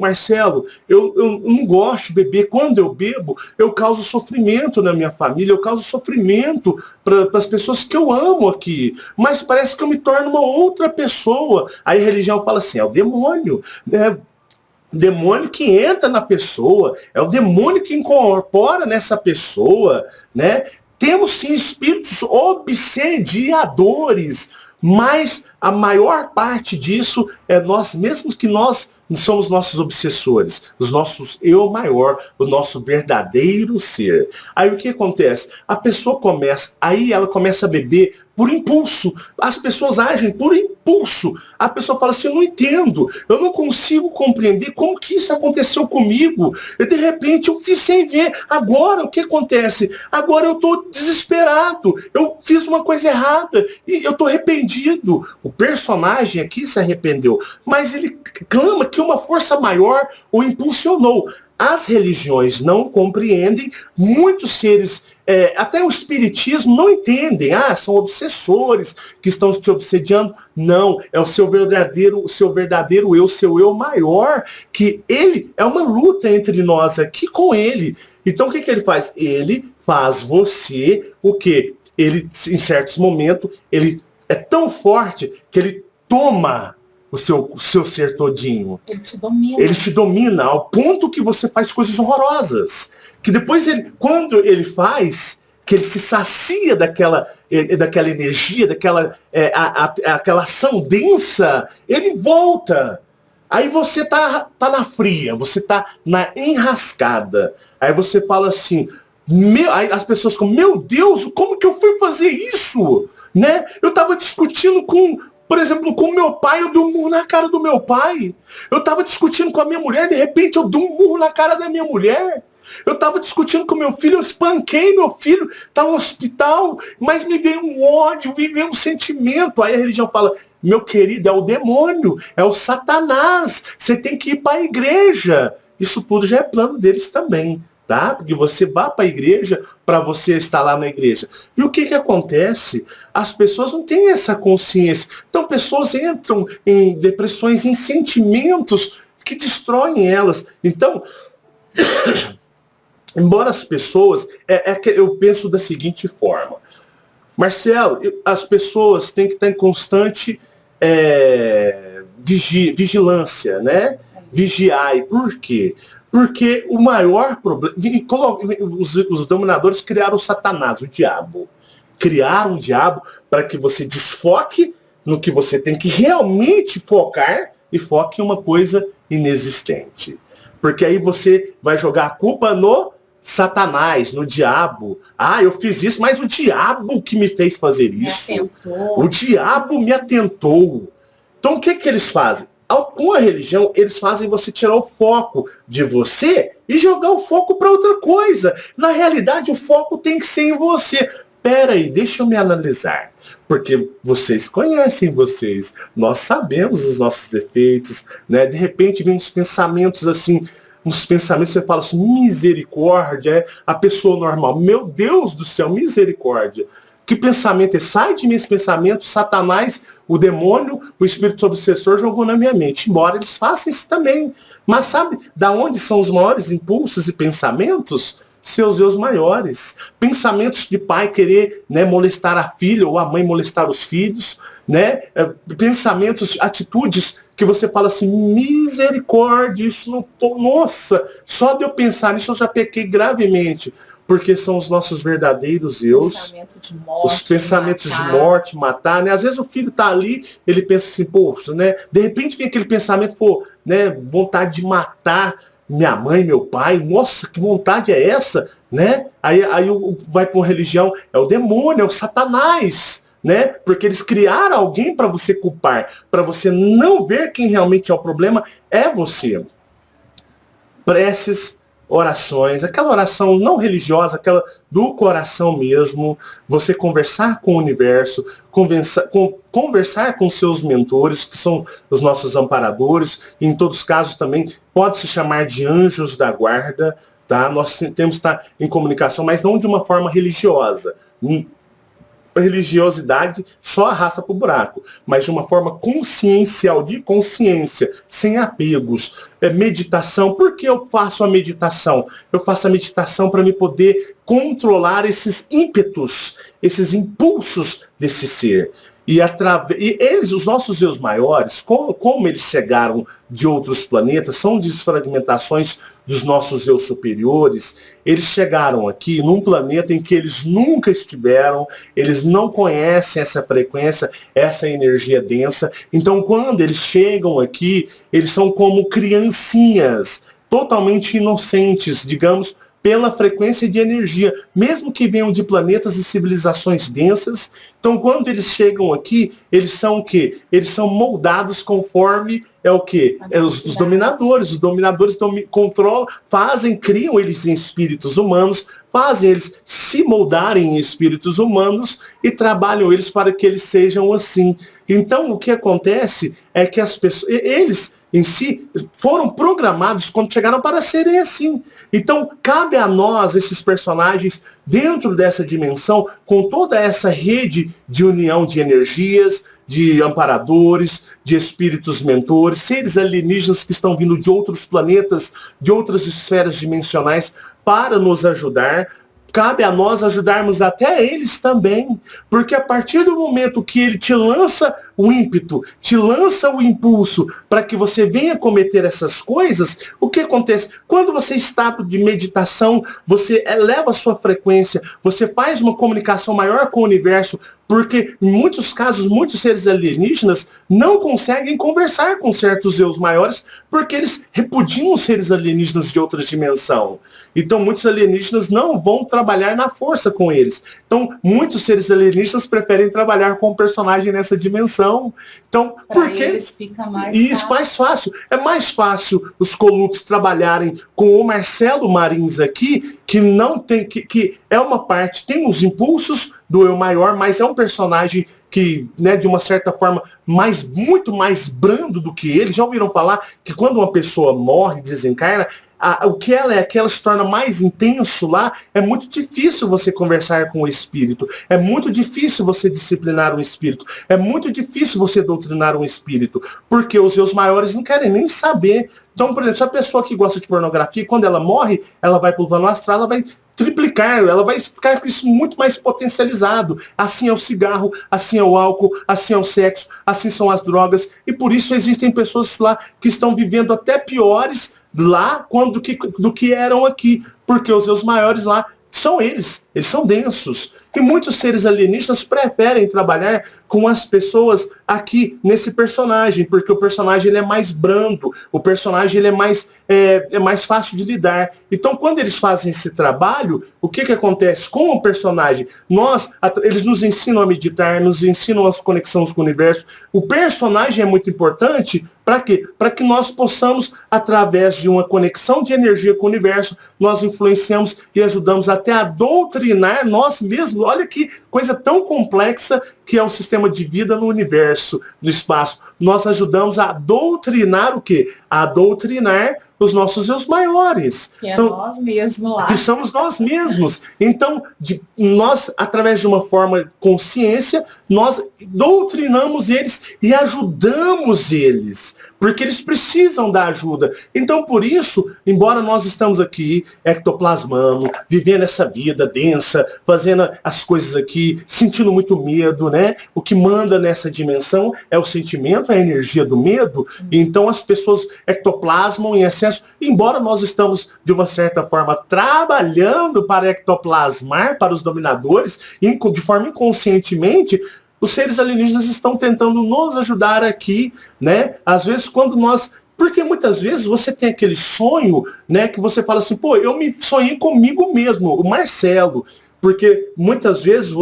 Marcelo, eu não gosto de beber. Quando eu bebo, eu causo sofrimento na minha família, eu causo sofrimento para as pessoas que eu amo aqui, mas parece que eu me torno uma outra pessoa. Aí a religião fala assim, é o demônio, né? O demônio que entra na pessoa, é o demônio que incorpora nessa pessoa, né? Temos sim espíritos obsediadores, mas a maior parte disso é nós mesmos, que nós somos nossos obsessores, os nossos eu maior, o nosso verdadeiro ser. Aí o que acontece? A pessoa ela começa a beber por impulso. As pessoas agem por impulso. A pessoa fala assim, eu não entendo, eu não consigo compreender como que isso aconteceu comigo. E de repente eu fiz sem ver. Agora o que acontece? Agora eu estou desesperado, eu fiz uma coisa errada e eu estou arrependido. O personagem aqui se arrependeu, mas ele clama que uma força maior o impulsionou. As religiões não compreendem, muitos seres, até o espiritismo não entendem. Ah, são obsessores que estão te obsediando. Não, é o seu verdadeiro eu, seu eu maior, que ele é uma luta entre nós aqui com ele. Então o que ele faz? Ele faz você o quê? Ele, em certos momentos, ele é tão forte que ele toma o seu ser todinho. Ele te domina. Ele te domina ao ponto que você faz coisas horrorosas. Que depois, quando ele faz, que ele se sacia daquela energia, aquela ação densa, ele volta. Aí você tá na fria, você tá na enrascada. Aí você fala assim, aí as pessoas ficam, meu Deus, como que eu fui fazer isso? Né? Eu estava discutindo por exemplo, com o meu pai, eu dou um murro na cara do meu pai. Eu estava discutindo com a minha mulher, de repente eu dou um murro na cara da minha mulher. Eu estava discutindo com meu filho, eu espanquei meu filho, está no hospital, mas me veio um ódio, me veio um sentimento. Aí a religião fala, meu querido, é o demônio, é o Satanás, você tem que ir para a igreja. Isso tudo já é plano deles também. Tá? Porque você vai para a igreja para você estar lá na igreja. E o que acontece? As pessoas não têm essa consciência. Então pessoas entram em depressões, em sentimentos que destroem elas. Então, embora as pessoas... eu penso da seguinte forma. Marcelo, as pessoas têm que estar em constante vigilância, né? Vigiar. E por quê? Porque o maior problema... Os dominadores criaram o Satanás, o diabo. Criaram o diabo para que você desfoque no que você tem que realmente focar e foque em uma coisa inexistente. Porque aí você vai jogar a culpa no Satanás, no diabo. Ah, eu fiz isso, mas o diabo que me fez fazer isso. O diabo me atentou. Então o que eles fazem? Com a religião, eles fazem você tirar o foco de você e jogar o foco para outra coisa. Na realidade, o foco tem que ser em você. Pera aí, deixa eu me analisar. Porque vocês conhecem vocês. Nós sabemos os nossos defeitos, né? De repente vem uns pensamentos assim, uns pensamentos que você fala assim, misericórdia, a pessoa normal. Meu Deus do céu, misericórdia. Que pensamento é? Sai de mim esse pensamento, Satanás, o demônio, o espírito obsessor jogou na minha mente. Embora eles façam isso também. Mas sabe da onde são os maiores impulsos e pensamentos? Seus eu maiores. Pensamentos de pai querer, né, molestar a filha ou a mãe molestar os filhos. Né? Pensamentos, atitudes que você fala assim, misericórdia, isso não... Nossa, só de eu pensar nisso eu já pequei gravemente. Porque são os nossos verdadeiros eus, os pensamentos de morte, matar, né? Às vezes o filho tá ali, ele pensa assim, pô, né? De repente vem aquele pensamento, pô, né? Vontade de matar minha mãe, meu pai, nossa, que vontade é essa, né? Aí vai para uma religião, é o demônio, é o Satanás, né? Porque eles criaram alguém para você culpar, para você não ver quem realmente é o problema, é você. Preces, orações, aquela oração não religiosa, aquela do coração mesmo, você conversar com o universo, conversar com seus mentores, que são os nossos amparadores, e em todos os casos também pode se chamar de anjos da guarda, tá? Nós temos que estar em comunicação, mas não de uma forma religiosa. A religiosidade só arrasta para o buraco, mas de uma forma consciencial, de consciência, sem apegos. Meditação. Por que eu faço a meditação? Eu faço a meditação para me poder controlar esses ímpetos, esses impulsos desse ser. E eles, os nossos eus maiores, como eles chegaram de outros planetas, são desfragmentações dos nossos eus superiores, eles chegaram aqui num planeta em que eles nunca estiveram, eles não conhecem essa frequência, essa energia densa. Então, quando eles chegam aqui, eles são como criancinhas, totalmente inocentes, digamos, pela frequência de energia, mesmo que venham de planetas e civilizações densas. Então, quando eles chegam aqui, eles são o quê? Eles são moldados conforme o quê? Os dominadores. Os dominadores controlam, criam eles em espíritos humanos, fazem eles se moldarem em espíritos humanos e trabalham eles para que eles sejam assim. Então, o que acontece é que as pessoas, eles em si, foram programados quando chegaram para serem assim. Então, cabe a nós, esses personagens, dentro dessa dimensão, com toda essa rede de união de energias, de amparadores, de espíritos mentores, seres alienígenas que estão vindo de outros planetas, de outras esferas dimensionais, para nos ajudar. Cabe a nós ajudarmos até eles também, porque a partir do momento que ele te lança o ímpeto, te lança o impulso para que você venha cometer essas coisas, o que acontece? Quando você está de meditação, você eleva a sua frequência, você faz uma comunicação maior com o universo, porque em muitos casos, muitos seres alienígenas não conseguem conversar com certos eus maiores, porque eles repudiam os seres alienígenas de outra dimensão. Então muitos alienígenas não vão trabalhar na força com eles. Então muitos seres alienígenas preferem trabalhar com um personagem nessa dimensão. Então, porque eles fica mais isso mais fácil. É mais fácil os Colupes trabalharem com o Marcelo Marins aqui, que não tem, que é uma parte, tem os impulsos do eu maior, mas é um personagem que, né, de uma certa forma, muito mais brando do que ele. Já ouviram falar que quando uma pessoa morre, desencarna, o que ela é, que ela se torna mais intenso lá, é muito difícil você conversar com o espírito, é muito difícil você disciplinar um espírito, é muito difícil você doutrinar um espírito, porque os seus maiores não querem nem saber. Então, por exemplo, se a pessoa que gosta de pornografia, quando ela morre, ela vai para o plano astral, ela vai triplicar, ela vai ficar com isso muito mais potencializado. Assim é o cigarro, assim é o álcool, assim é o sexo, assim são as drogas, e por isso existem pessoas lá que estão vivendo até piores lá do que eram aqui, porque os seus maiores lá são eles são densos. E muitos seres alienígenas preferem trabalhar com as pessoas aqui nesse personagem, porque o personagem ele é mais brando, o personagem ele é mais fácil de lidar. Então, quando eles fazem esse trabalho, o que acontece com o personagem? Eles nos ensinam a meditar, nos ensinam as conexões com o universo. O personagem é muito importante para quê? Para que nós possamos, através de uma conexão de energia com o universo, nós influenciamos e ajudamos até a doutrinar nós mesmos. Olha que coisa tão complexa que é o sistema de vida no universo, no espaço. Nós ajudamos a doutrinar o quê? A doutrinar os nossos eu maiores. Que é nós mesmos lá. Que somos nós mesmos. Então, nós, através de uma forma de consciência, nós doutrinamos eles e ajudamos eles. Porque eles precisam da ajuda. Então, por isso, embora nós estamos aqui, ectoplasmando, vivendo essa vida densa, fazendo as coisas aqui, sentindo muito medo, né? O que manda nessa dimensão é o sentimento, a energia do medo. Então, as pessoas ectoplasmam em excesso. Embora nós estamos, de uma certa forma, trabalhando para ectoplasmar para os dominadores, de forma inconscientemente, os seres alienígenas estão tentando nos ajudar aqui, né? Às vezes, porque muitas vezes você tem aquele sonho, né? Que você fala assim, pô, eu me sonhei comigo mesmo, o Marcelo. Porque muitas vezes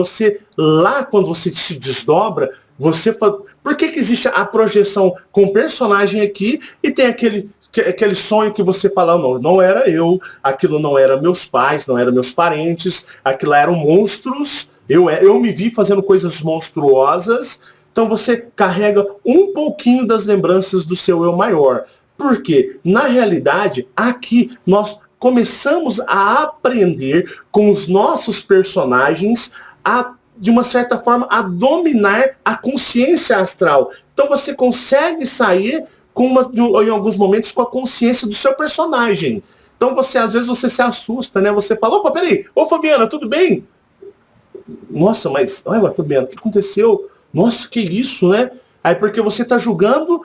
lá quando você se desdobra, você fala, por que existe a projeção com o personagem aqui e tem aquele sonho que você fala, não era eu, aquilo não era meus pais, não eram meus parentes, aquilo eram monstros, eu me vi fazendo coisas monstruosas. Então você carrega um pouquinho das lembranças do seu eu maior. Porque, na realidade, aqui nós começamos a aprender com os nossos personagens de uma certa forma, a dominar a consciência astral. Então você consegue sair em alguns momentos com a consciência do seu personagem. Então às vezes você se assusta, né? Você fala, opa, peraí, ô Fabiana, tudo bem? Nossa, mas, olha, Fabiana, o que aconteceu? Nossa, que isso, né? Aí porque você está julgando,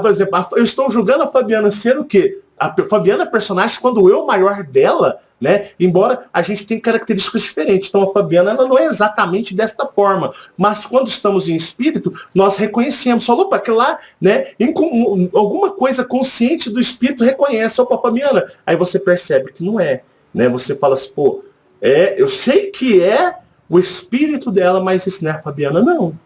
por exemplo, eu estou julgando a Fabiana ser o quê? A Fabiana é personagem quando o eu maior dela, né? Embora a gente tenha características diferentes. Então a Fabiana ela não é exatamente desta forma. Mas quando estamos em espírito, nós reconhecemos. Falou para aquilo lá, né? Alguma coisa consciente do espírito reconhece. Opa, Fabiana. Aí você percebe que não é. Né? Você fala assim, pô, eu sei que é o espírito dela, mas isso não é a Fabiana, não.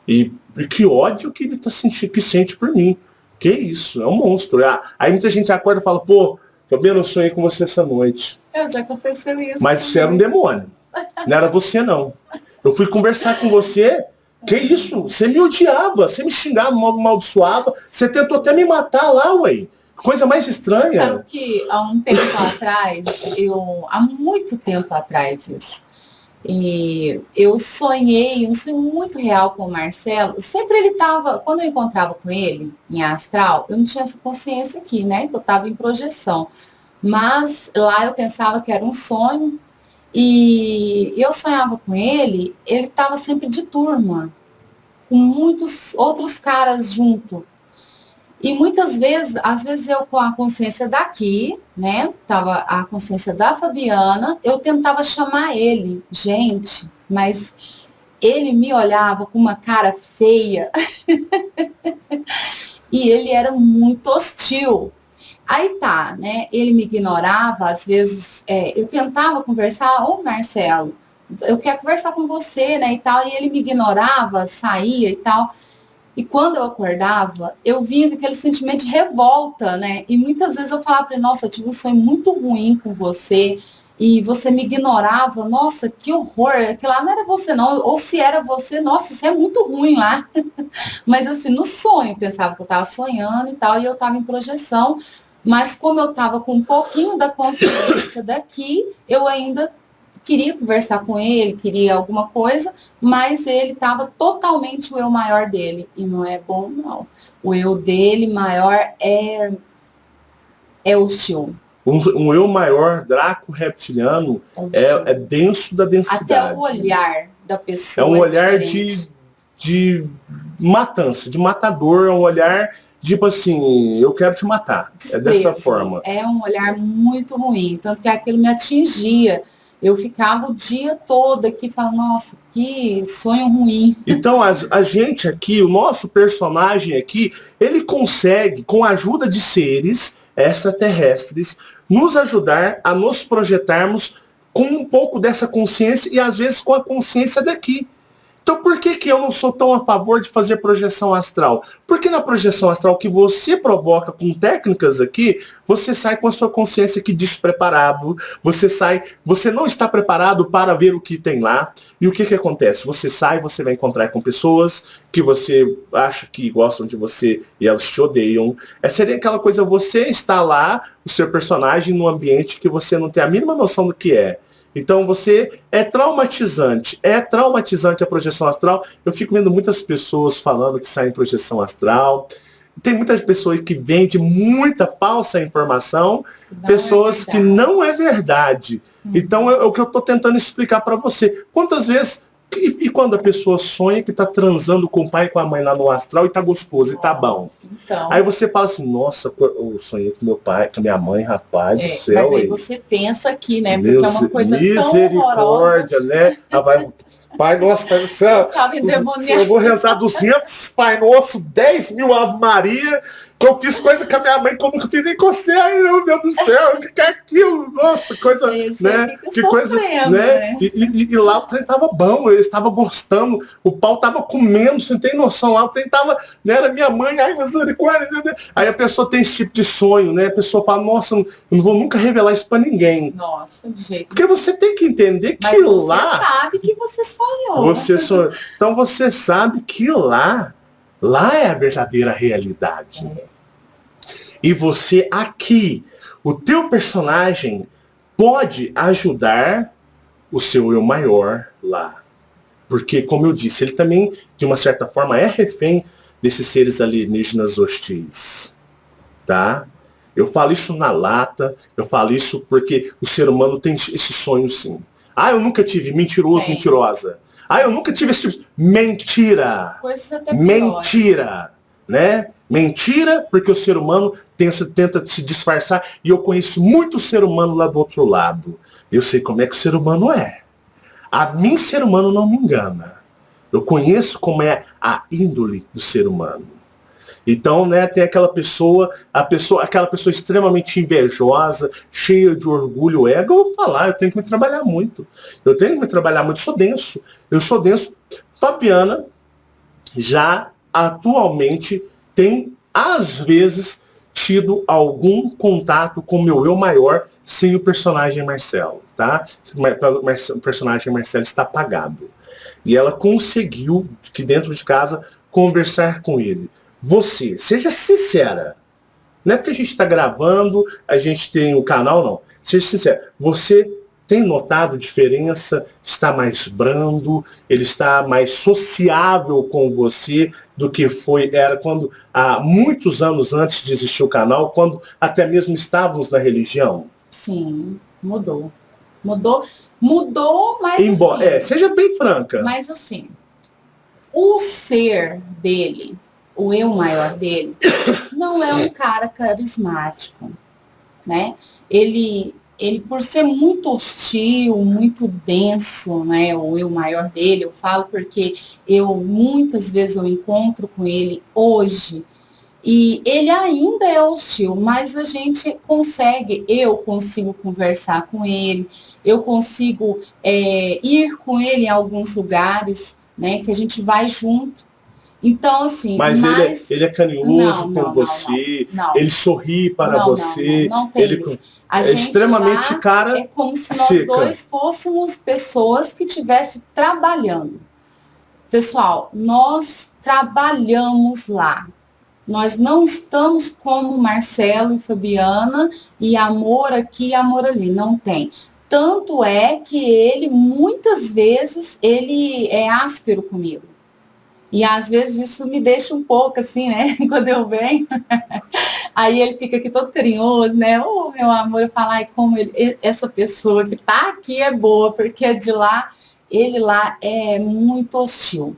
E que ódio que ele que sente por mim. Que isso, é um monstro. Aí muita gente acorda e fala, pô, Fabiana, eu sonhei com você essa noite. Já aconteceu isso. Mas você era um demônio. Não era você, não. Eu fui conversar com você, que isso? Você me odiava, você me xingava, me amaldiçoava, você tentou até me matar lá, ué. Coisa mais estranha. Sabe que há um tempo atrás, há muito tempo atrás isso, e eu sonhei um sonho muito real com o Marcelo. Sempre ele estava, quando eu encontrava com ele em astral, eu não tinha essa consciência aqui, né? Que eu estava em projeção. Mas lá eu pensava que era um sonho. E eu sonhava com ele estava sempre de turma, com muitos outros caras junto. E muitas vezes, às vezes eu com a consciência daqui, né, tava a consciência da Fabiana, eu tentava chamar ele, gente, mas ele me olhava com uma cara feia e ele era muito hostil. Aí tá, né, ele me ignorava, às vezes eu tentava conversar, ô Marcelo, eu quero conversar com você, né, e tal, e ele me ignorava, saía e tal. E quando eu acordava, eu vinha com aquele sentimento de revolta, né? E muitas vezes eu falava para ele, nossa, eu tive um sonho muito ruim com você, e você me ignorava, nossa, que horror, que lá não era você não, ou se era você, nossa, isso é muito ruim lá. Mas assim, no sonho, eu pensava que eu estava sonhando e tal, e eu estava em projeção, mas como eu estava com um pouquinho da consciência daqui, eu ainda queria conversar com ele, queria alguma coisa, mas ele estava totalmente o eu maior dele. E não é bom, não. O eu dele maior é hostil. Um eu maior, Draco reptiliano, é denso da densidade. Até o olhar da pessoa. É um olhar de matança, de matador, é um olhar tipo assim, eu quero te matar. É dessa forma. É um olhar muito ruim, tanto que aquilo me atingia. Eu ficava o dia todo aqui falando, nossa, que sonho ruim. Então, a gente aqui, o nosso personagem aqui, ele consegue, com a ajuda de seres extraterrestres, nos ajudar a nos projetarmos com um pouco dessa consciência e às vezes com a consciência daqui. Então por que eu não sou tão a favor de fazer projeção astral? Porque na projeção astral que você provoca com técnicas aqui, você sai com a sua consciência aqui despreparado, você não está preparado para ver o que tem lá. E o que acontece? Você sai, você vai encontrar com pessoas que você acha que gostam de você e elas te odeiam. Seria aquela coisa, você está lá, o seu personagem, num ambiente que você não tem a mínima noção do que é. Então você é traumatizante a projeção astral. Eu fico vendo muitas pessoas falando que saem projeção astral. Tem muitas pessoas que vendem muita falsa informação, pessoas que não é verdade. Então é o que eu estou tentando explicar para você. Quantas vezes, e quando a pessoa sonha que está transando com o pai e com a mãe lá no astral e está gostoso e está bom? Então, aí você fala assim, nossa, eu sonhei com meu pai, com minha mãe, rapaz do céu. Mas aí você pensa aqui, né? Porque é uma coisa tão horrorosa. Né? Pai nosso, tá no céu. Eu vou rezar 200 Pai Nosso, 10 mil Ave Maria, que eu fiz coisa com a minha mãe, como que eu fiz nem com você. Ai, meu Deus do céu, o que é aquilo? Nossa, coisa, né? Que coisa, né? E lá o trem tava bom, eu estava gostando, o pau tava comendo, você não tem noção, lá o trem tava, né? Era minha mãe, ai, misericórdia, né? Aí a pessoa tem esse tipo de sonho, né? A pessoa fala, nossa, eu não vou nunca revelar isso pra ninguém. Nossa, de jeito. Porque você tem que entender que lá... Você sabe que você sonhou. Então você sabe que lá é a verdadeira realidade. E você aqui, o teu personagem pode ajudar o seu eu maior lá. Porque, como eu disse, ele também, de uma certa forma, é refém desses seres alienígenas hostis. Tá? Eu falo isso na lata, eu falo isso porque o ser humano tem esse sonho sim. Ah, eu nunca tive, mentiroso, mentirosa. Ah, eu nunca tive esse tipo de... Mentira! Mentira! Né? Mentira, porque o ser humano tenta se disfarçar. E eu conheço muito ser humano lá do outro lado. Eu sei como é que o ser humano é. A mim, ser humano, não me engana. Eu conheço como é a índole do ser humano. Então, né, tem aquela pessoa extremamente invejosa, cheia de orgulho, ego. Eu vou falar, eu tenho que me trabalhar muito. Eu sou denso. Fabiana já atualmente tem, às vezes, tido algum contato com o meu eu maior sem o personagem Marcelo, tá? O personagem Marcelo está apagado. E ela conseguiu, que dentro de casa, conversar com ele. Você, seja sincera. Não é porque a gente está gravando, a gente tem o canal, não. Seja sincera. Você tem notado diferença? Está mais brando? Ele está mais sociável com você do que era quando, há muitos anos antes de existir o canal, quando até mesmo estávamos na religião? Sim, mudou. Mudou, mas assim... seja bem franca. Mas assim, o ser dele... O eu maior dele não é um cara carismático, né? Ele por ser muito hostil, muito denso, né? O eu maior dele, eu falo porque muitas vezes eu encontro com ele hoje e ele ainda é hostil, mas eu consigo conversar com ele, eu consigo ir com ele em alguns lugares, né? Que a gente vai junto. Então, assim... Mas ele é carinhoso com você, ele sorri para você. Não tem isso. A gente extremamente lá cara. É como se nós dois fôssemos pessoas que estivessem trabalhando. Pessoal, nós trabalhamos lá. Nós não estamos como Marcelo e Fabiana e amor aqui e amor ali. Não tem. Tanto é que ele, muitas vezes, ele é áspero comigo. E às vezes isso me deixa um pouco assim, né? Quando eu venho, aí ele fica aqui todo carinhoso, né? Oh, meu amor, eu falo, ai, como essa pessoa que tá aqui é boa, porque de lá, ele lá é muito hostil.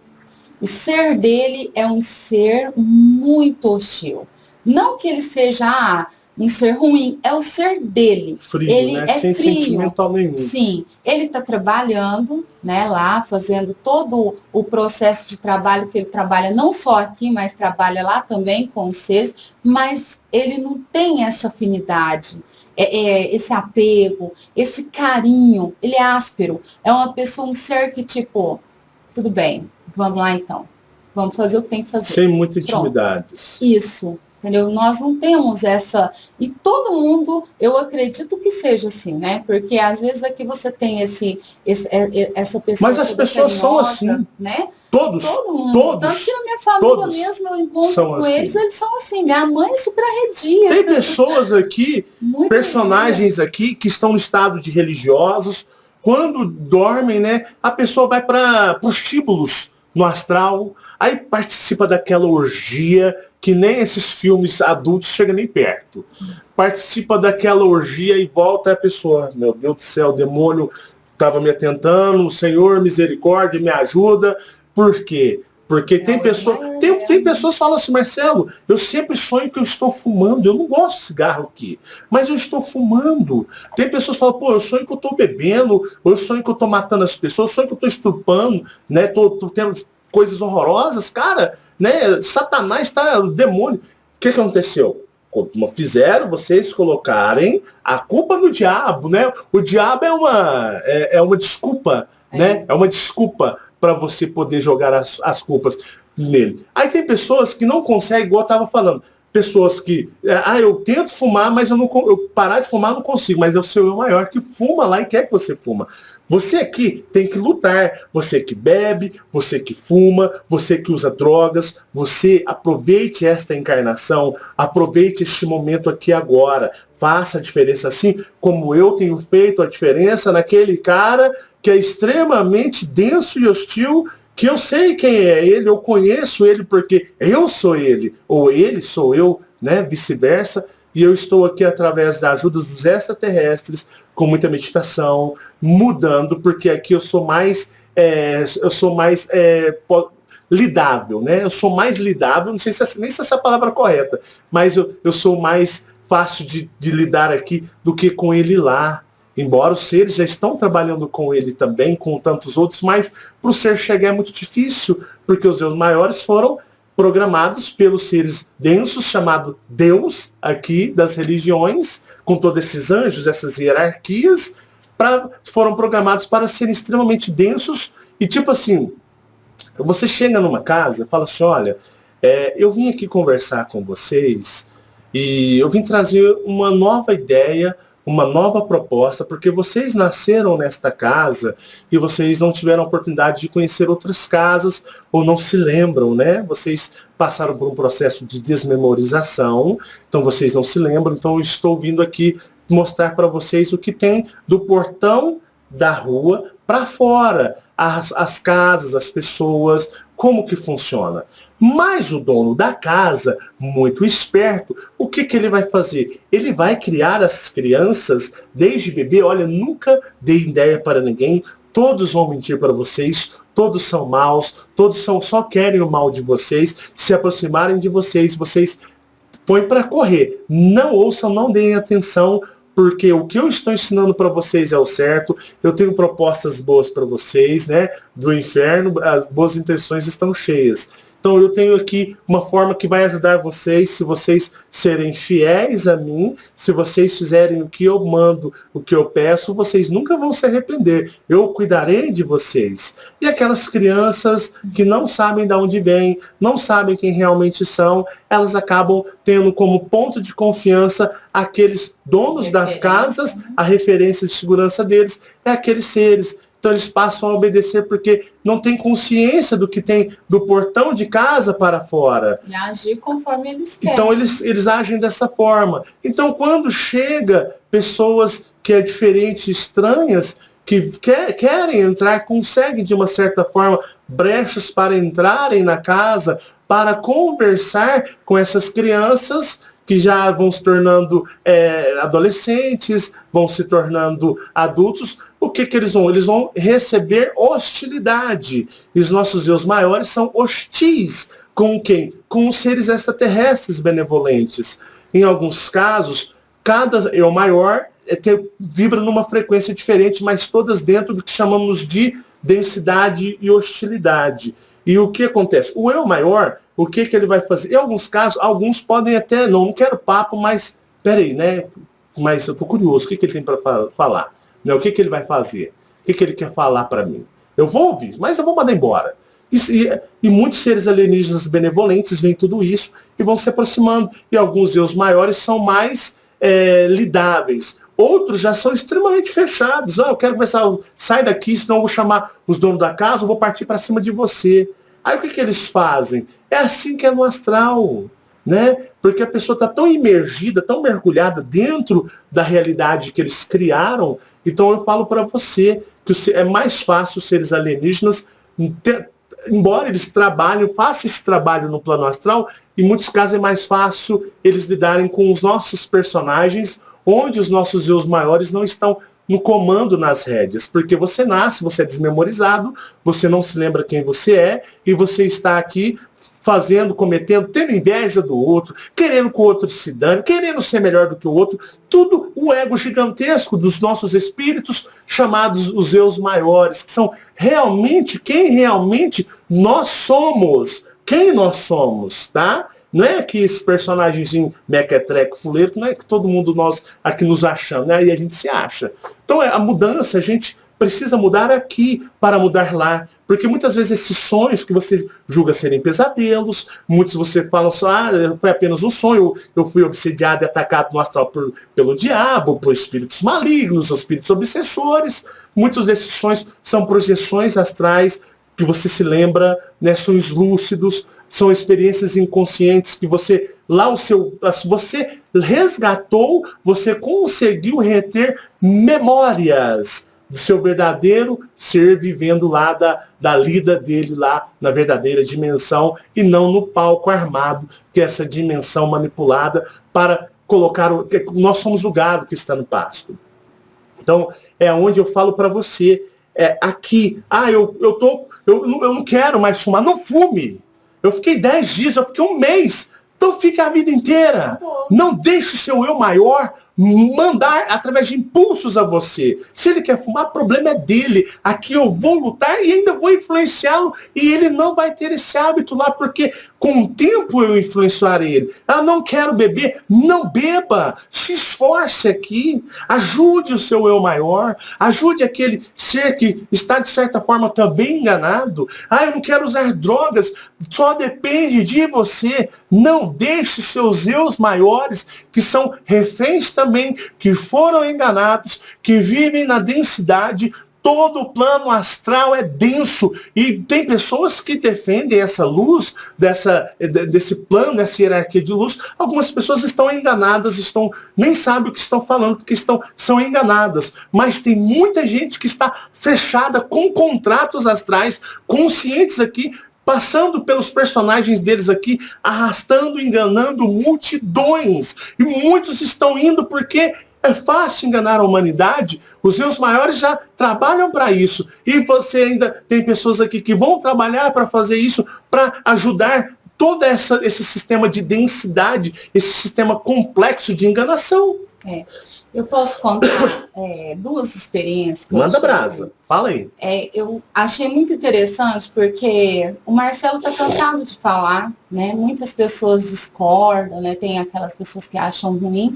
O ser dele é um ser muito hostil. Não que ele seja um ser ruim, é o ser dele. Frio, ele né? é Sem frio. sentimento nenhum. Sim, ele está trabalhando, né, lá, fazendo todo o processo de trabalho que ele trabalha, não só aqui, mas trabalha lá também com os seres, mas ele não tem essa afinidade, esse apego, esse carinho, ele é áspero, é uma pessoa, um ser que tipo, tudo bem, vamos lá então, vamos fazer o que tem que fazer. Sem muitas intimidades. Isso. Entendeu? Nós não temos essa... E todo mundo, eu acredito que seja assim, né? Porque às vezes aqui você tem essa pessoa... Mas as pessoas são assim. Né? Todos. Todo mundo. Todos. Tanto que na minha família mesmo, eu encontro com assim. Eles são assim. Minha mãe é super arredia. Tem pessoas aqui, personagens aqui, que estão no estado de religiosos. Quando dormem, né? A pessoa vai para prostíbulos no astral, aí participa daquela orgia que nem esses filmes adultos chegam nem perto. Participa daquela orgia e volta a pessoa, meu Deus do céu, o demônio estava me atentando, o Senhor, misericórdia, me ajuda. Por quê? Porque tem pessoas que falam assim, Marcelo, eu sempre sonho que eu estou fumando, eu não gosto de cigarro aqui, mas eu estou fumando. Tem pessoas que falam, pô, eu sonho que eu estou bebendo, ou eu sonho que eu estou matando as pessoas, eu sonho que eu estou estrupando, né? Tô tendo coisas horrorosas, cara, né? Satanás tá, o demônio. O que aconteceu? Fizeram vocês colocarem a culpa no diabo, né? O diabo é uma desculpa, né? É uma desculpa para você poder jogar as culpas nele. Aí tem pessoas que não conseguem, igual eu estava falando, pessoas que, eu tento fumar, mas eu parar de fumar não consigo, mas é o seu eu maior que fuma lá e quer que você fuma. Você aqui tem que lutar, você que bebe, você que fuma, você que usa drogas, você aproveite esta encarnação, aproveite este momento aqui agora, faça a diferença assim como eu tenho feito a diferença naquele cara que é extremamente denso e hostil, que eu sei quem é ele, eu conheço ele porque eu sou ele, ou ele sou eu, né, vice-versa, e eu estou aqui através da ajuda dos extraterrestres, com muita meditação, mudando, porque aqui eu sou mais lidável, né? Eu sou mais lidável, não sei nem se essa é a palavra correta, mas eu sou mais fácil de lidar aqui do que com ele lá. Embora os seres já estão trabalhando com ele também, com tantos outros, mas para o ser chegar é muito difícil, porque os Deus maiores foram programados pelos seres densos, chamado Deus, aqui das religiões, com todos esses anjos, essas hierarquias, foram programados para serem extremamente densos, e tipo assim, você chega numa casa e fala assim, olha, eu vim aqui conversar com vocês, e eu vim trazer uma nova ideia, uma nova proposta, porque vocês nasceram nesta casa e vocês não tiveram a oportunidade de conhecer outras casas ou não se lembram, né? Vocês passaram por um processo de desmemorização, então vocês não se lembram, então eu estou vindo aqui mostrar para vocês o que tem do portão da rua para fora, as casas, as pessoas, como que funciona. Mas o dono da casa, muito esperto, o que ele vai fazer? Ele vai criar as crianças desde bebê, olha, nunca dei ideia para ninguém, todos vão mentir para vocês, todos são maus, todos só querem o mal de vocês, se aproximarem de vocês, vocês põem para correr. Não ouçam, não deem atenção, porque o que eu estou ensinando para vocês é o certo, eu tenho propostas boas para vocês, né? Do inferno, as boas intenções estão cheias. Então eu tenho aqui uma forma que vai ajudar vocês, se vocês serem fiéis a mim, se vocês fizerem o que eu mando, o que eu peço, vocês nunca vão se arrepender. Eu cuidarei de vocês. E aquelas crianças que não sabem de onde vêm, não sabem quem realmente são, elas acabam tendo como ponto de confiança aqueles donos das casas, a referência de segurança deles é aqueles seres. Então eles passam a obedecer porque não tem consciência do que tem do portão de casa para fora. E agir conforme eles querem. Então eles agem dessa forma. Então quando chega pessoas que é diferente, estranhas, que querem entrar, conseguem de uma certa forma brechas para entrarem na casa, para conversar com essas crianças que já vão se tornando adolescentes, vão se tornando adultos, o que eles vão? Eles vão receber hostilidade. E os nossos eus maiores são hostis. Com quem? Com os seres extraterrestres benevolentes. Em alguns casos, cada eu maior vibra numa frequência diferente, mas todas dentro do que chamamos de densidade e hostilidade. E o que acontece? O eu maior, o que ele vai fazer? Em alguns casos, alguns podem até, não quero papo, mas, peraí, né? Mas eu tô curioso, o que ele tem para falar? Né? O que ele vai fazer? O que ele quer falar para mim? Eu vou ouvir, mas eu vou mandar embora. E muitos seres alienígenas benevolentes veem tudo isso e vão se aproximando. E alguns eus maiores são mais lidáveis. Outros já são extremamente fechados. Eu quero começar, sai daqui, senão eu vou chamar os donos da casa, eu vou partir para cima de você. Aí o que eles fazem? É assim que é no astral, né? Porque a pessoa está tão imergida, tão mergulhada dentro da realidade que eles criaram. Então eu falo para você que é mais fácil os seres alienígenas, embora eles trabalhem, façam esse trabalho no plano astral, em muitos casos é mais fácil eles lidarem com os nossos personagens, onde os nossos eus maiores não estão no comando nas rédeas, porque você nasce, você é desmemorizado, você não se lembra quem você é, e você está aqui cometendo, tendo inveja do outro, querendo que o outro se dane, querendo ser melhor do que o outro, tudo o ego gigantesco dos nossos espíritos, chamados os eus maiores, que são realmente quem realmente nós somos. Quem nós somos, tá? Não é que esse personagemzinho mequetreco, fuleiro, não é que todo mundo nós aqui nos achamos, né? Aí a gente se acha. Então a mudança, a gente precisa mudar aqui para mudar lá. Porque muitas vezes esses sonhos que você julga serem pesadelos, muitos você falam só, foi apenas um sonho, eu fui obsediado e atacado no astral pelo diabo, por espíritos malignos, espíritos obsessores. Muitos desses sonhos são projeções astrais, que você se lembra, né, sonhos lúcidos, são experiências inconscientes que você você resgatou, você conseguiu reter memórias do seu verdadeiro ser vivendo lá da lida dele lá na verdadeira dimensão e não no palco armado, que é essa dimensão manipulada para colocar nós somos o gado que está no pasto. Então, é onde eu falo para você, aqui, eu não quero mais fumar, não fume. Eu fiquei 10 dias, eu fiquei um mês. Então fica a vida inteira. Não deixe o seu eu maior mandar através de impulsos a você. Se ele quer fumar, o problema é dele. Aqui eu vou lutar e ainda vou influenciá-lo. E ele não vai ter esse hábito lá, porque com o tempo eu influenciarei ele. Não quero beber. Não beba. Se esforce aqui. Ajude o seu eu maior. Ajude aquele ser que está, de certa forma, também enganado. Eu não quero usar drogas. Só depende de você. Não deixe seus eus maiores, que são reféns também, que foram enganados, que vivem na densidade. Todo o plano astral é denso. E tem pessoas que defendem essa luz, desse plano, dessa hierarquia de luz. Algumas pessoas estão enganadas, nem sabem o que estão falando, porque são enganadas. Mas tem muita gente que está fechada com contratos astrais, conscientes aqui, passando pelos personagens deles aqui, arrastando, enganando multidões. E muitos estão indo porque é fácil enganar a humanidade. Os eus maiores já trabalham para isso. E você ainda tem pessoas aqui que vão trabalhar para fazer isso, para ajudar todo esse sistema de densidade, esse sistema complexo de enganação. Eu posso contar duas experiências. Manda brasa, fala aí. Eu achei muito interessante porque o Marcelo está cansado de falar, né? Muitas pessoas discordam, né? Tem aquelas pessoas que acham ruim,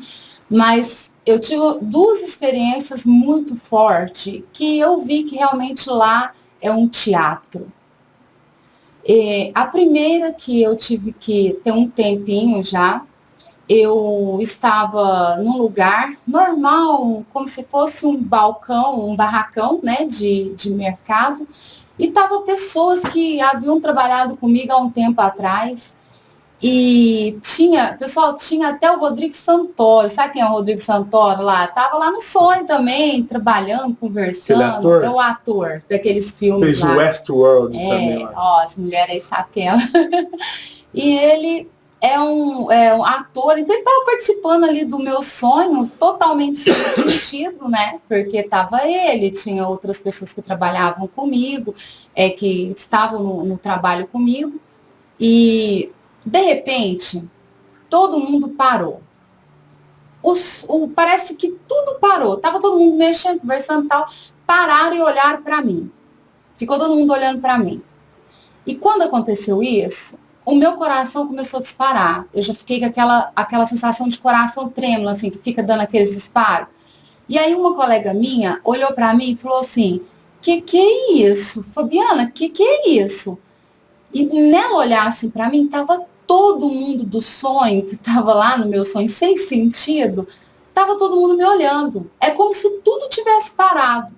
mas eu tive duas experiências muito fortes que eu vi que realmente lá é um teatro. A primeira que eu tive que ter um tempinho já, eu estava num lugar normal, como se fosse um balcão, um barracão, né, de mercado, e estavam pessoas que haviam trabalhado comigo há um tempo atrás, e tinha até o Rodrigo Santoro, sabe quem é o Rodrigo Santoro lá? Tava lá no sonho também, trabalhando, conversando, é o ator daqueles filmes lá. Fez Westworld também lá. As mulheres aí sabem quem é. E ele é um ator, então ele estava participando ali do meu sonho totalmente sem sentido, né? Porque estava ele, tinha outras pessoas que trabalhavam comigo, que estavam no trabalho comigo, e de repente todo mundo parou. Parece que tudo parou, estava todo mundo mexendo, conversando e tal, pararam e olharam para mim. Ficou todo mundo olhando para mim. E quando aconteceu isso, o meu coração começou a disparar. Eu já fiquei com aquela sensação de coração trêmulo, assim, que fica dando aqueles disparos. E aí uma colega minha olhou para mim e falou assim, que é isso? Fabiana, que é isso? E nela olhar assim para mim, tava todo mundo do sonho, que tava lá no meu sonho, sem sentido, tava todo mundo me olhando. É como se tudo tivesse parado.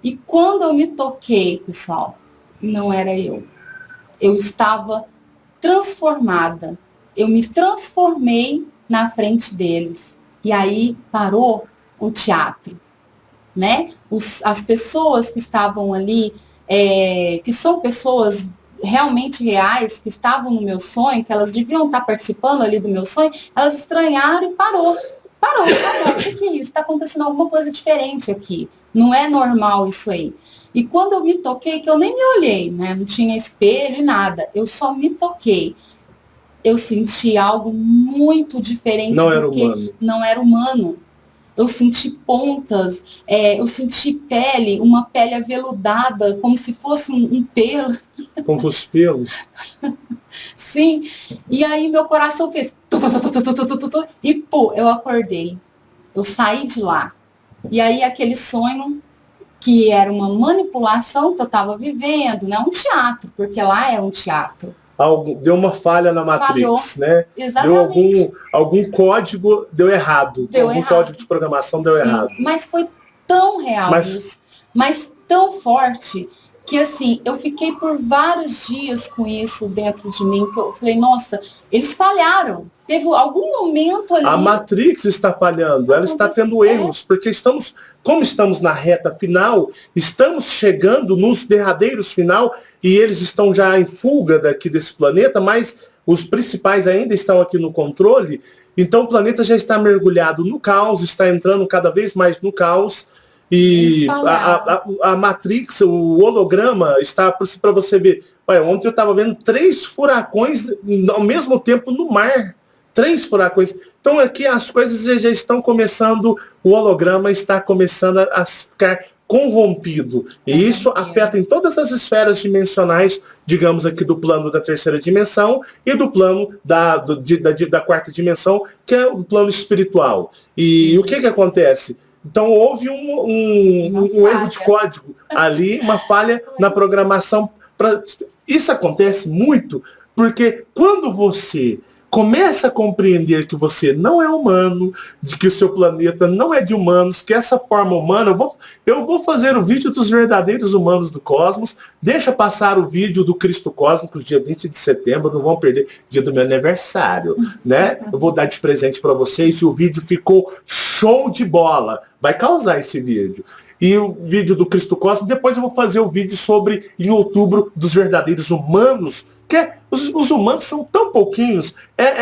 E quando eu me toquei, pessoal, não era eu. Eu estava transformada. Eu me transformei na frente deles. E aí parou o teatro, né? As pessoas que estavam ali, que são pessoas realmente reais, que estavam no meu sonho, que elas deviam estar participando ali do meu sonho, elas estranharam e parou. Parou. O que é isso? Está acontecendo alguma coisa diferente aqui. Não é normal isso aí. E quando eu me toquei, que eu nem me olhei, né? Não tinha espelho e nada. Eu só me toquei. Eu senti algo muito diferente não era humano. Eu senti pontas, eu senti pele, uma pele aveludada, como se fosse um pelo. Como fosse pelo? Sim. E aí meu coração fez... E pô, eu acordei. Eu saí de lá. E aí aquele sonho, que era uma manipulação que eu estava vivendo, né? Um teatro, porque lá é um teatro. Deu uma falha na Matrix, falhou, né? Exatamente. Deu algum código, deu errado. Código de programação deu Sim, errado. Mas foi tão real isso, mas tão forte, que assim, eu fiquei por vários dias com isso dentro de mim, que eu falei, nossa, eles falharam. Teve algum momento ali... A Matrix está falhando, ela está tendo erros, porque como estamos na reta final, estamos chegando nos derradeiros final, e eles estão já em fuga daqui desse planeta, mas os principais ainda estão aqui no controle, então o planeta já está mergulhado no caos, está entrando cada vez mais no caos, e a Matrix, o holograma, está para você ver. Olha, ontem eu estava vendo 3 furacões ao mesmo tempo no mar. 3 furacões. Então aqui as coisas já estão começando, o holograma está começando a ficar corrompido. E isso afeta em todas as esferas dimensionais, digamos aqui do plano da terceira dimensão e do plano da 4ª dimensão, que é o plano espiritual. E o que acontece? Então houve um erro de código ali, uma falha na programação. Isso acontece muito porque quando você começa a compreender que você não é humano, de que o seu planeta não é de humanos, que essa forma humana... Eu vou fazer o vídeo dos verdadeiros humanos do cosmos, deixa passar o vídeo do Cristo Cósmico, dia 20 de setembro, não vão perder, dia do meu aniversário, né? Eu vou dar de presente para vocês, e o vídeo ficou show de bola. Vai causar esse vídeo. E o vídeo do Cristo Cósmico, depois eu vou fazer o vídeo sobre, em outubro, dos verdadeiros humanos, que os humanos são tão pouquinhos,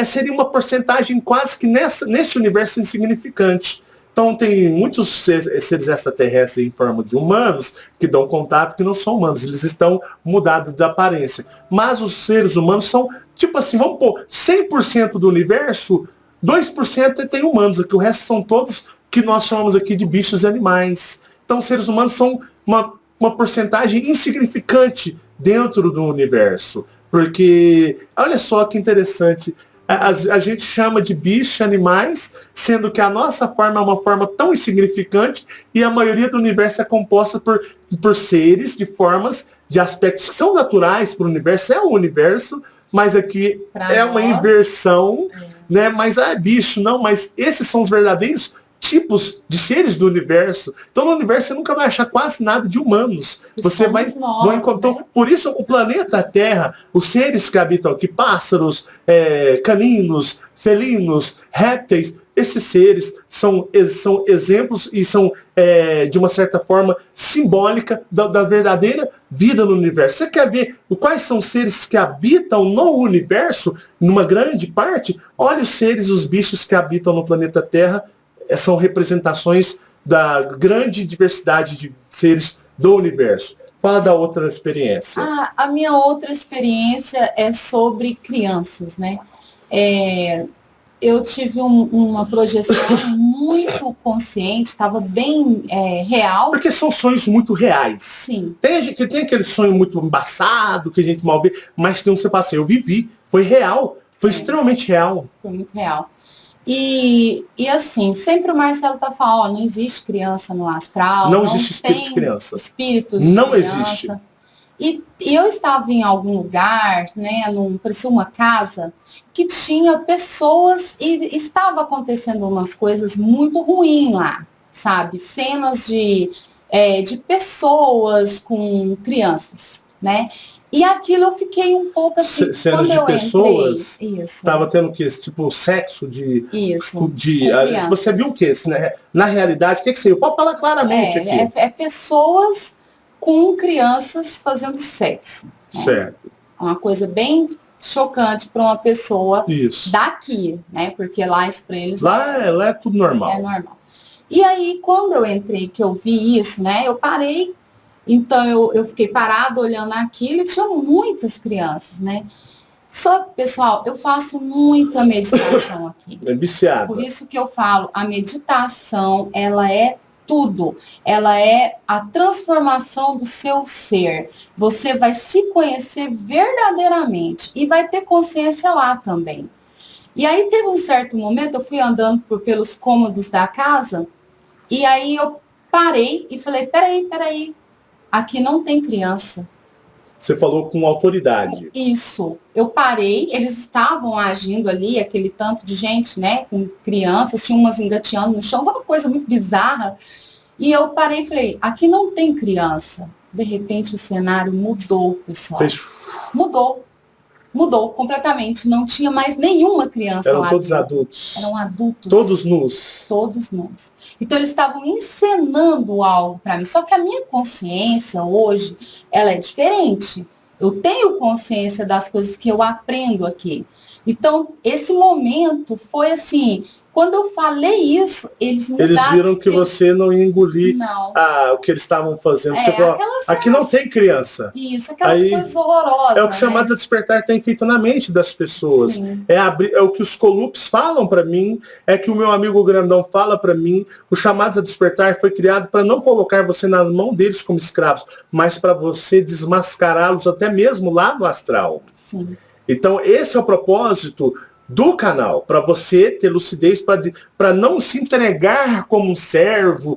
seria uma porcentagem quase que nesse universo insignificante. Então tem muitos seres extraterrestres em forma de humanos que dão contato que não são humanos, eles estão mudados de aparência. Mas os seres humanos são, tipo assim, vamos pôr, 100% do universo, 2% tem humanos, aqui o resto são todos que nós chamamos aqui de bichos e animais. Então os seres humanos são uma porcentagem insignificante dentro do universo. Porque, olha só que interessante, a gente chama de bicho animais, sendo que a nossa forma é uma forma tão insignificante e a maioria do universo é composta por seres de formas, de aspectos que são naturais para o universo, é o universo, mas aqui uma inversão, né? Mas é bicho, não, mas esses são os verdadeiros tipos de seres do universo. Então no universo você nunca vai achar quase nada de humanos. Você vai encontrar. Né? Por isso o planeta Terra, os seres que habitam aqui, pássaros, caninos, felinos, répteis, esses seres são exemplos e são, de uma certa forma, simbólica da verdadeira vida no universo. Você quer ver quais são os seres que habitam no universo, numa grande parte? Olha os seres, os bichos que habitam no planeta Terra, são representações da grande diversidade de seres do universo. Fala da outra experiência. A minha outra experiência é sobre crianças, né? Eu tive uma projeção muito consciente, estava bem real. Porque são sonhos muito reais. Sim. Tem aquele sonho muito embaçado, que a gente mal vê, mas tem um que você fala assim, eu vivi, foi real, foi extremamente real. Foi muito real. E assim, sempre o Marcelo tá falando, não existe criança no astral. Não existe espírito de criança. Espíritos de não criança. Existe. E eu estava em algum lugar, né, parecia uma casa, que tinha pessoas e estava acontecendo umas coisas muito ruins lá, sabe? Cenas de pessoas com crianças, né? E aquilo eu fiquei um pouco assim, cenas de pessoas, entrei, isso. Tava tendo o quê? Tipo, sexo de... Isso. Você viu o quê? Né? Na realidade, o que você viu? Pode falar claramente aqui. Pessoas com crianças fazendo sexo. Né? Certo. Uma coisa bem chocante para uma pessoa Isso. daqui, né? Porque lá isso para eles lá é tudo normal. É normal. E aí, quando eu entrei, que eu vi isso, né? Eu parei. Então, eu fiquei parada olhando aquilo e tinha muitas crianças, né? Só que, pessoal, eu faço muita meditação aqui. É viciado. Por isso que eu falo, a meditação, ela é tudo. Ela é a transformação do seu ser. Você vai se conhecer verdadeiramente e vai ter consciência lá também. E aí, teve um certo momento, eu fui andando pelos cômodos da casa e aí eu parei e falei, peraí. Aqui não tem criança. Você falou com autoridade. Isso. Eu parei, eles estavam agindo ali, aquele tanto de gente, né, com crianças, tinha umas engateando no chão, uma coisa muito bizarra. E eu parei e falei, aqui não tem criança. De repente o cenário mudou, pessoal. Mudou completamente. Não tinha mais nenhuma criança lá. Eram todos adultos. Eram adultos. Todos nus. Todos nus. Então eles estavam encenando algo para mim. Só que a minha consciência hoje, ela é diferente. Eu tenho consciência das coisas que eu aprendo aqui. Então, esse momento foi assim, quando eu falei isso, eles mudaram. Eles viram que você não ia engolir o que eles estavam fazendo. Você falou, aqui não tem criança. Isso, aquelas coisas horrorosas. É o que Chamados a Despertar tem feito na mente das pessoas. Sim. É o que os Colupes falam para mim, é que o meu amigo Grandão fala para mim. O Chamados a Despertar foi criado para não colocar você na mão deles como escravos, mas para você desmascará-los até mesmo lá no astral. Sim. Então, esse é o propósito do canal, para você ter lucidez, para não se entregar como um servo,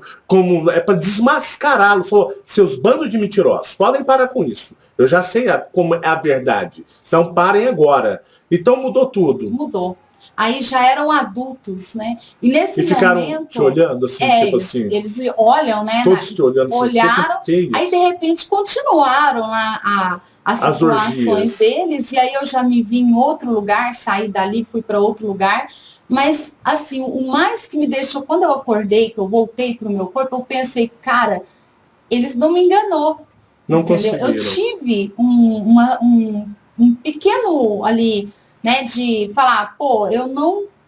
para desmascará-lo. Seus bandos de mentirosos, podem parar com isso. Eu já sei como é a verdade. Então, parem agora. Então, mudou tudo. Mudou. Aí já eram adultos, né? E nesse ficaram momento... te olhando, assim, tipo assim... Eles olham, né? Todos te olhando. Olharam, assim, aí de repente continuaram lá as situações deles, e aí eu já me vi em outro lugar, saí dali, fui para outro lugar. Mas, assim, o mais que me deixou, quando eu acordei, que eu voltei para o meu corpo, eu pensei, cara, eles não me enganou. Não entendeu? conseguiram. Eu tive um pequeno ali... né, de falar, pô, eu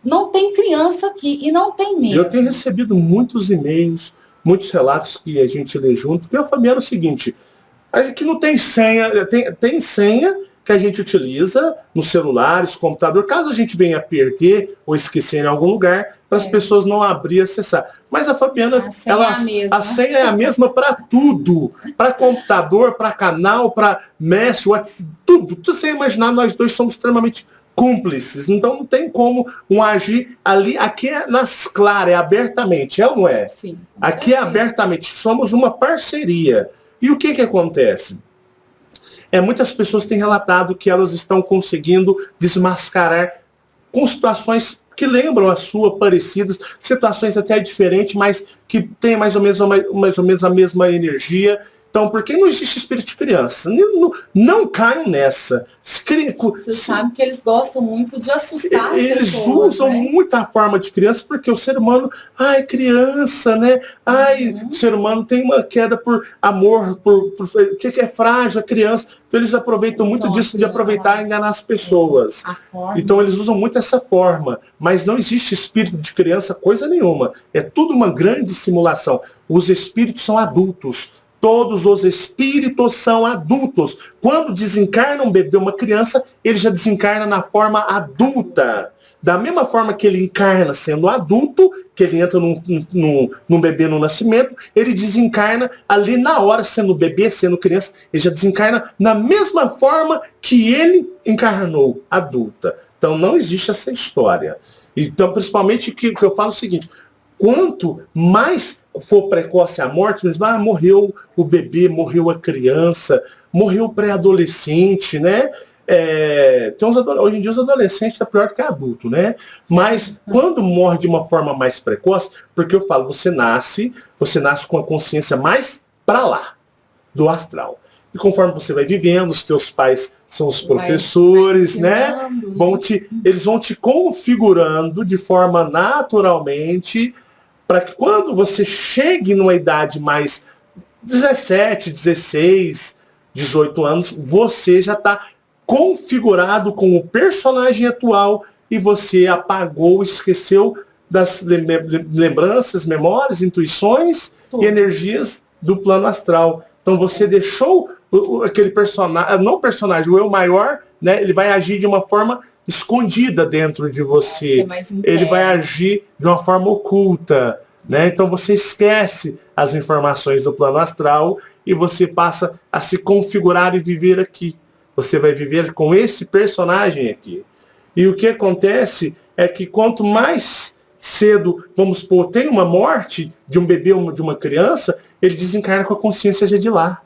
não tem criança aqui, e não tem mesmo. Eu tenho recebido muitos e-mails, muitos relatos que a gente lê junto, porque a família é o seguinte, a gente não tem senha, tem senha que a gente utiliza nos celulares, computador, caso a gente venha perder ou esquecer em algum lugar, para as pessoas não abrir e acessar. Mas a Fabiana, a senha é a mesma para tudo, para computador, para canal, para Messenger, tudo. Você imaginar, nós dois somos extremamente cúmplices, então não tem como agir ali, aqui é nas claras, é abertamente, é ou não é? Sim. Aqui é abertamente, somos uma parceria. E o que acontece? Muitas pessoas têm relatado que elas estão conseguindo desmascarar com situações que lembram a sua, parecidas, situações até diferentes, mas que têm mais ou menos a mesma energia, Então, porque não existe espírito de criança. Não caiam nessa. Você sabe que eles gostam muito de assustar as eles pessoas, usam né? muito a forma de criança, porque o ser humano, ai, criança, né? Ai, o ser humano tem uma queda por amor, o que é frágil, a criança. Então eles aproveitam muito disso, de aproveitar e enganar as pessoas. Então eles usam muito essa forma, mas não existe espírito de criança, coisa nenhuma. É tudo uma grande simulação. Os espíritos são adultos. Todos os espíritos são adultos. Quando desencarna um bebê, uma criança, ele já desencarna na forma adulta. Da mesma forma que ele encarna sendo adulto, que ele entra num bebê no nascimento, ele desencarna ali na hora, sendo bebê, sendo criança, ele já desencarna na mesma forma que ele encarnou, adulta. Então não existe essa história. Então, principalmente que eu falo o seguinte, quanto mais for precoce a morte, mas morreu o bebê, morreu a criança, morreu o pré-adolescente, né? Hoje em dia os adolescentes estão pior do que adulto, né? Mas quando morre de uma forma mais precoce, porque eu falo, você nasce com a consciência mais para lá, do astral. E conforme você vai vivendo, os teus pais são os professores, né? Eles vão te configurando de forma naturalmente para que quando você chegue numa idade mais 17, 16, 18 anos, você já está configurado com o personagem atual e você apagou, esqueceu das lembranças, memórias, intuições e energias do plano astral. Então você deixou aquele personagem, não personagem, o eu maior, né? Ele vai agir de uma forma escondida dentro de você. Ele vai agir de uma forma oculta, né? Então você esquece as informações do plano astral e você passa a se configurar e viver aqui. Você vai viver com esse personagem aqui. E o que acontece é que quanto mais cedo, vamos supor, tem uma morte de um bebê ou de uma criança, ele desencarna com a consciência já de lá.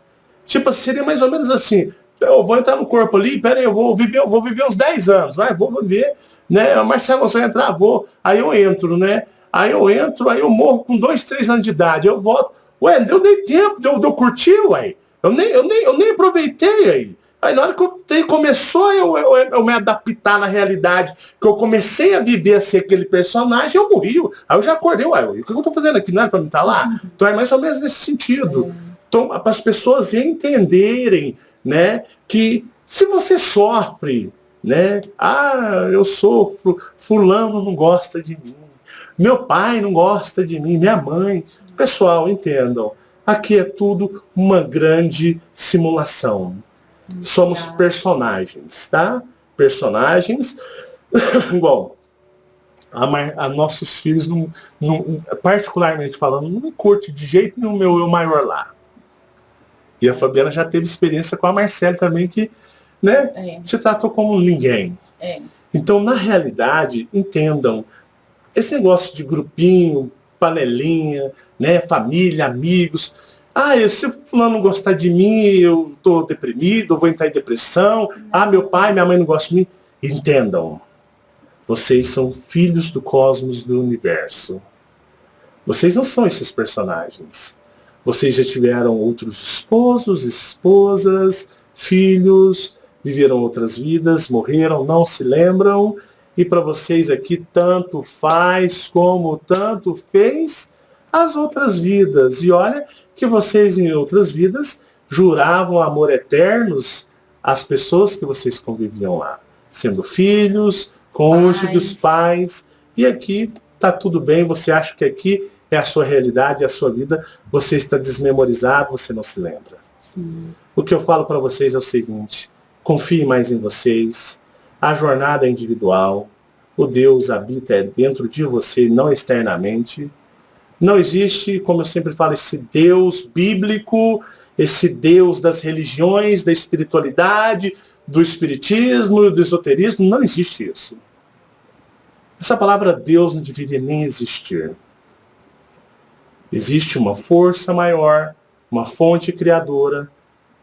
Tipo, seria mais ou menos assim, eu vou entrar no corpo ali, peraí, eu vou viver uns 10 anos, vou viver, né? Marcelo, você vai entrar? Vou. Aí eu entro, né? Aí eu morro com 2, 3 anos de idade, eu volto. Ué, não deu nem tempo de eu curtir, ué. Eu nem aproveitei aí. Aí na hora que o trem começou eu me adaptar na realidade, que eu comecei a viver a ser aquele personagem, eu morri. Aí eu já acordei, ué, o que eu tô fazendo aqui? Não era pra mim estar lá? Então é mais ou menos nesse sentido. Então, para as pessoas entenderem, né, que se você sofre, né, eu sofro, fulano não gosta de mim, meu pai não gosta de mim, minha mãe. Pessoal, entendam, aqui é tudo uma grande simulação. Somos personagens, tá? Personagens. Igual, a nossos filhos, particularmente falando, não me curte de jeito nenhum meu eu maior lá. E a Fabiana já teve experiência com a Marcele também, que, né, se tratou como ninguém. Então, na realidade, entendam, esse negócio de grupinho, panelinha, né, família, amigos. Se fulano não gostar de mim, eu estou deprimido, eu vou entrar em depressão. Meu pai, minha mãe não gostam de mim. Entendam, vocês são filhos do cosmos, do universo. Vocês não são esses personagens. Vocês já tiveram outros esposos, esposas, filhos, viveram outras vidas, morreram, não se lembram. E para vocês aqui, tanto faz como tanto fez as outras vidas. E olha que vocês em outras vidas juravam amor eternos às pessoas que vocês conviviam lá. Sendo filhos, cônjuges, pais. E aqui tá tudo bem, você acha que aqui é a sua realidade, é a sua vida, você está desmemorizado, você não se lembra. Sim. O que eu falo para vocês é o seguinte, confie mais em vocês, a jornada é individual, o Deus habita dentro de você, não externamente. Não existe, como eu sempre falo, esse Deus bíblico, esse Deus das religiões, da espiritualidade, do espiritismo, do esoterismo, não existe isso. Essa palavra Deus não deveria nem existir. Existe uma força maior, uma fonte criadora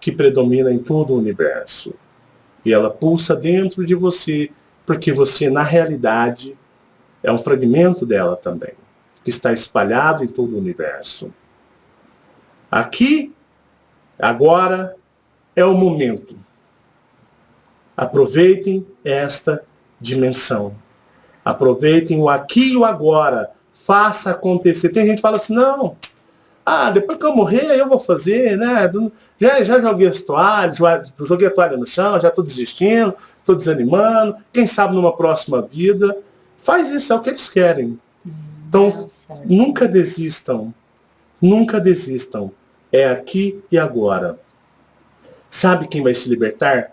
que predomina em todo o universo. E ela pulsa dentro de você, porque você, na realidade, é um fragmento dela também, que está espalhado em todo o universo. Aqui Agora é o momento. Aproveitem esta dimensão. Aproveitem o aqui e o agora. Faça acontecer. Tem gente que fala assim, não, depois que eu morrer, eu vou fazer, né? Já joguei as toalhas, joguei a toalha no chão, já estou desistindo, estou desanimando. Quem sabe numa próxima vida. Faz isso, é o que eles querem. Então, nunca desistam. Nunca desistam. É aqui e agora. Sabe quem vai se libertar?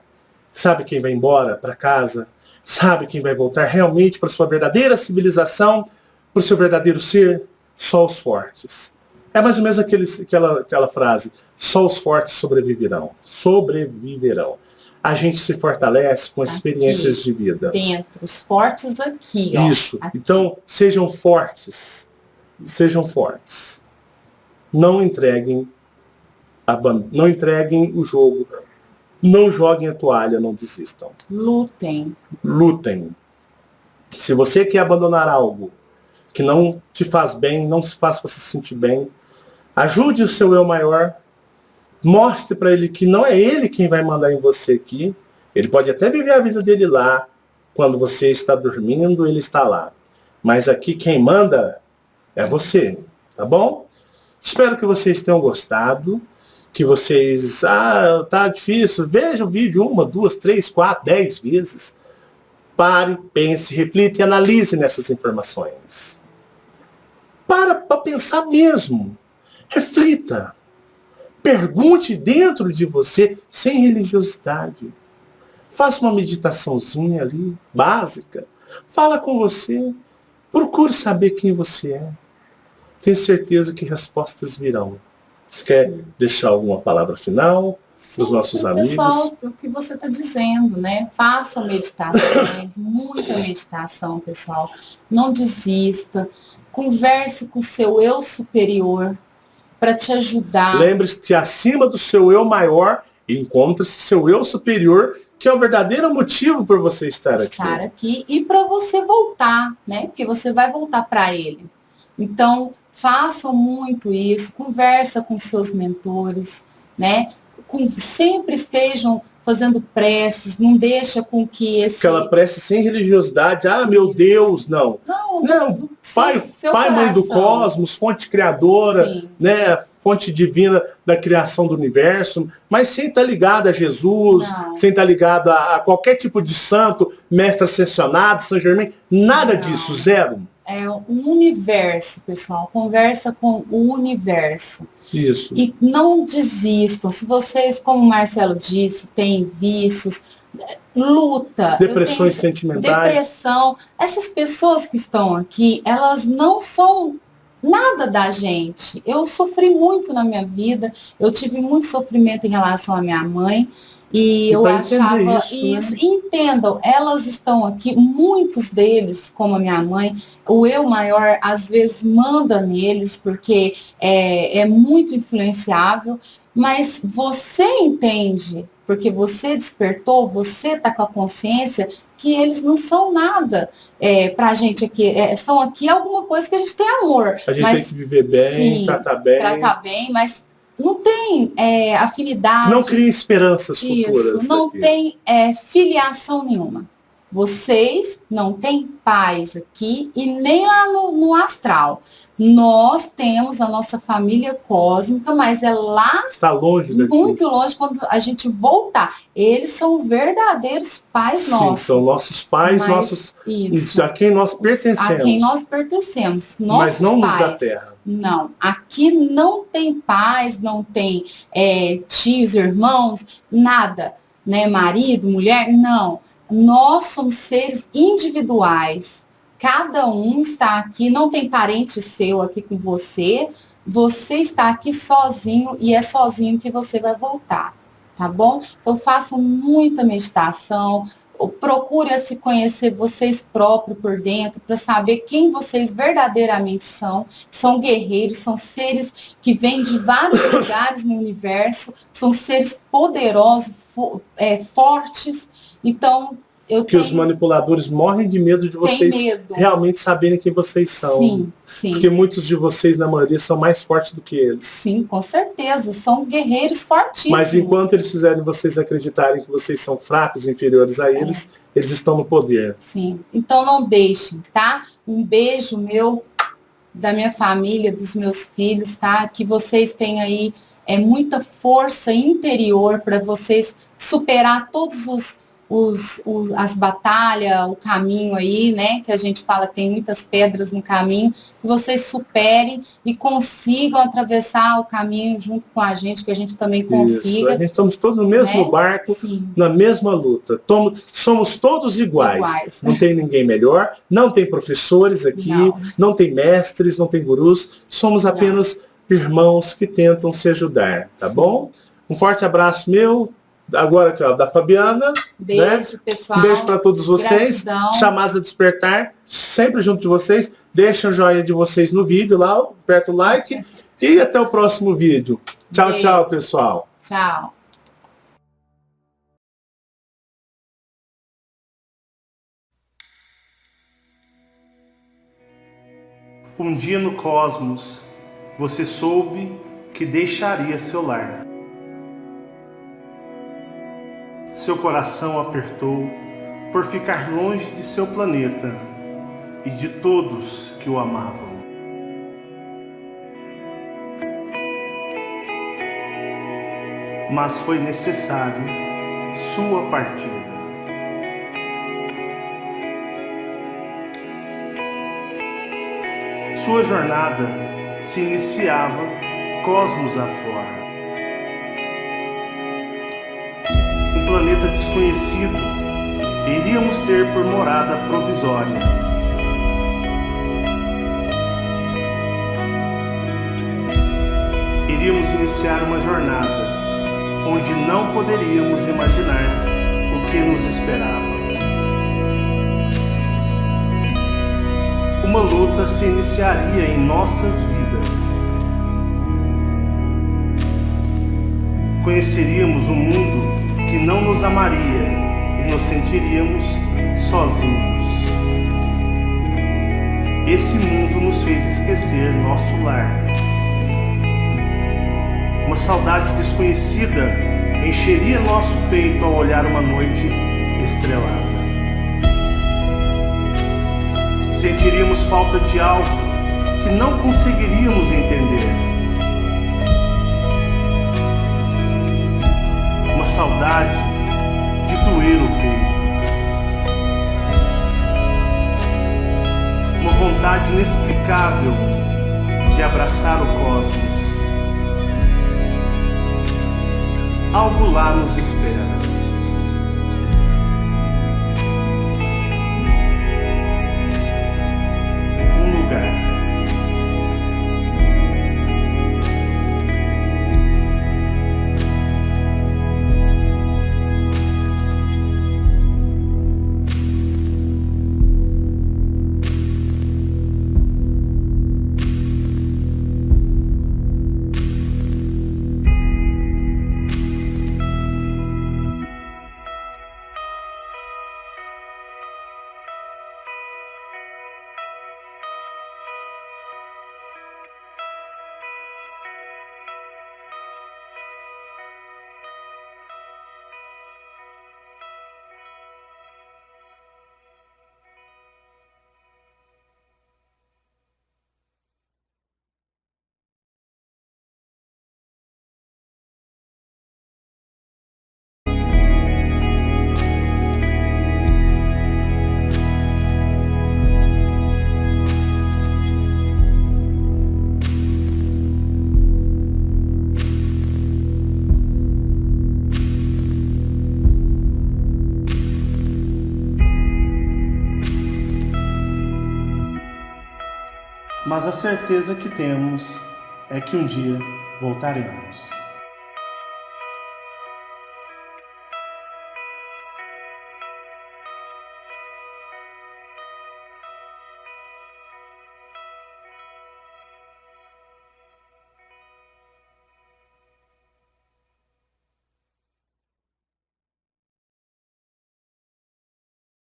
Sabe quem vai embora para casa? Sabe quem vai voltar realmente para sua verdadeira civilização, para o seu verdadeiro ser? Só os fortes. É mais ou menos aquela frase, só os fortes sobreviverão. Sobreviverão. A gente se fortalece com experiências aqui, de vida. Dentro, os fortes aqui, ó. Isso. Aqui. Então, sejam fortes. Sejam fortes. Não entreguem o jogo. Não joguem a toalha, não desistam. Lutem. Lutem. Se você quer abandonar algo que não te faz bem, não te faz você se sentir bem, ajude o seu eu maior, mostre para ele que não é ele quem vai mandar em você aqui. Ele pode até viver a vida dele lá, quando você está dormindo, ele está lá. Mas aqui quem manda é você, tá bom? Espero que vocês tenham gostado, que vocês, tá difícil, veja o vídeo 1, 2, 3, 4, 10 vezes. Pare, pense, reflita e analise nessas informações. Para pensar mesmo. Reflita. Pergunte dentro de você, sem religiosidade. Faça uma meditaçãozinha ali, básica. Fala com você. Procure saber quem você é. Tenho certeza que respostas virão. Você quer deixar alguma palavra final para os nossos amigos? Pessoal, o que você está dizendo, né? Faça meditações, muita meditação, pessoal. Não desista. Converse com o seu eu superior para te ajudar. Lembre-se que acima do seu eu maior, encontra-se seu eu superior, que é o verdadeiro motivo por você estar aqui. E para você voltar, né? Porque você vai voltar para ele. Então, façam muito isso, conversa com seus mentores, né? Sempre estejam fazendo preces, não deixa com que Aquela prece sem religiosidade, meu Deus, não. Não, pai, mãe do cosmos, fonte criadora, sim, né? Fonte divina da criação do universo, mas sem estar ligado a Jesus, não, sem estar ligado a qualquer tipo de santo, mestre ascensionado, São Germain, nada disso, zero. É o universo, pessoal. Conversa com o universo. Isso. E não desistam. Se vocês, como o Marcelo disse, têm vícios, luta. Depressões sentimentais. Depressão. Essas pessoas que estão aqui, elas não são nada da gente. Eu sofri muito na minha vida. Eu tive muito sofrimento em relação à minha mãe. E eu achava isso, né? Entendam, elas estão aqui, muitos deles, como a minha mãe, o eu maior às vezes manda neles, porque é muito influenciável, mas você entende, porque você despertou, você está com a consciência que eles não são nada pra gente aqui, são aqui alguma coisa que a gente tem amor. A gente tem que viver bem, sim, tratar bem, mas não tem afinidade. Não cria esperanças futuras. Isso, não tem filiação nenhuma. Vocês não têm paz aqui e nem lá no astral. Nós temos a nossa família cósmica, mas é lá... Está longe daqui. Muito longe quando a gente voltar. Eles são verdadeiros pais nossos. Sim, são nossos pais, nossos... Isso, a quem nós pertencemos. A quem nós pertencemos. Mas não pais. Nos da terra. Não, aqui não tem pais, não tem tios, irmãos, nada, né? Marido, mulher, não. Nós somos seres individuais. Cada um está aqui, não tem parente seu aqui com você. Você está aqui sozinho e é sozinho que você vai voltar, tá bom? Então façam muita meditação. Procure se conhecer vocês próprios por dentro para saber quem vocês verdadeiramente são. São guerreiros, são seres que vêm de vários lugares no universo, são seres poderosos, fortes. Então, que os manipuladores morrem de medo de vocês realmente saberem quem vocês são. Sim, sim. Porque muitos de vocês, na maioria, são mais fortes do que eles. Sim, com certeza. São guerreiros fortíssimos. Mas enquanto eles fizerem vocês acreditarem que vocês são fracos, inferiores a eles, eles estão no poder. Sim. Então não deixem, tá? Um beijo meu, da minha família, dos meus filhos, tá? Que vocês tenham aí muita força interior para vocês superar todos as batalhas, o caminho aí, né, que a gente fala que tem muitas pedras no caminho, que vocês superem e consigam atravessar o caminho junto com a gente, que a gente também consiga. Isso. A gente estamos todos no mesmo barco, na mesma luta. Somos todos iguais. Não tem ninguém melhor, não tem professores aqui, não tem mestres, não tem gurus, somos apenas irmãos que tentam se ajudar, tá bom? Um forte abraço meu. Agora aqui, ó, da Fabiana. Beijo, né? Pessoal. Um beijo para todos vocês. Gratidão. Chamados a despertar, sempre junto de vocês. Deixem o joinha de vocês no vídeo lá, aperta o like. E até o próximo vídeo. Tchau, beijo. Tchau, pessoal. Tchau. Um dia no cosmos, você soube que deixaria seu lar. Seu coração apertou por ficar longe de seu planeta e de todos que o amavam. Mas foi necessário sua partida. Sua jornada se iniciava cosmos afora. Um planeta desconhecido iríamos ter por morada provisória. Iríamos iniciar uma jornada onde não poderíamos imaginar o que nos esperava. Uma luta se iniciaria em nossas vidas. Conheceríamos um mundo que não nos amaria e nos sentiríamos sozinhos. Esse mundo nos fez esquecer nosso lar. Uma saudade desconhecida encheria nosso peito ao olhar uma noite estrelada. Sentiríamos falta de algo que não conseguiríamos entender. Uma saudade de doer o peito. Uma vontade inexplicável de abraçar o cosmos. Algo lá nos espera. Um lugar. Mas a certeza que temos é que um dia voltaremos.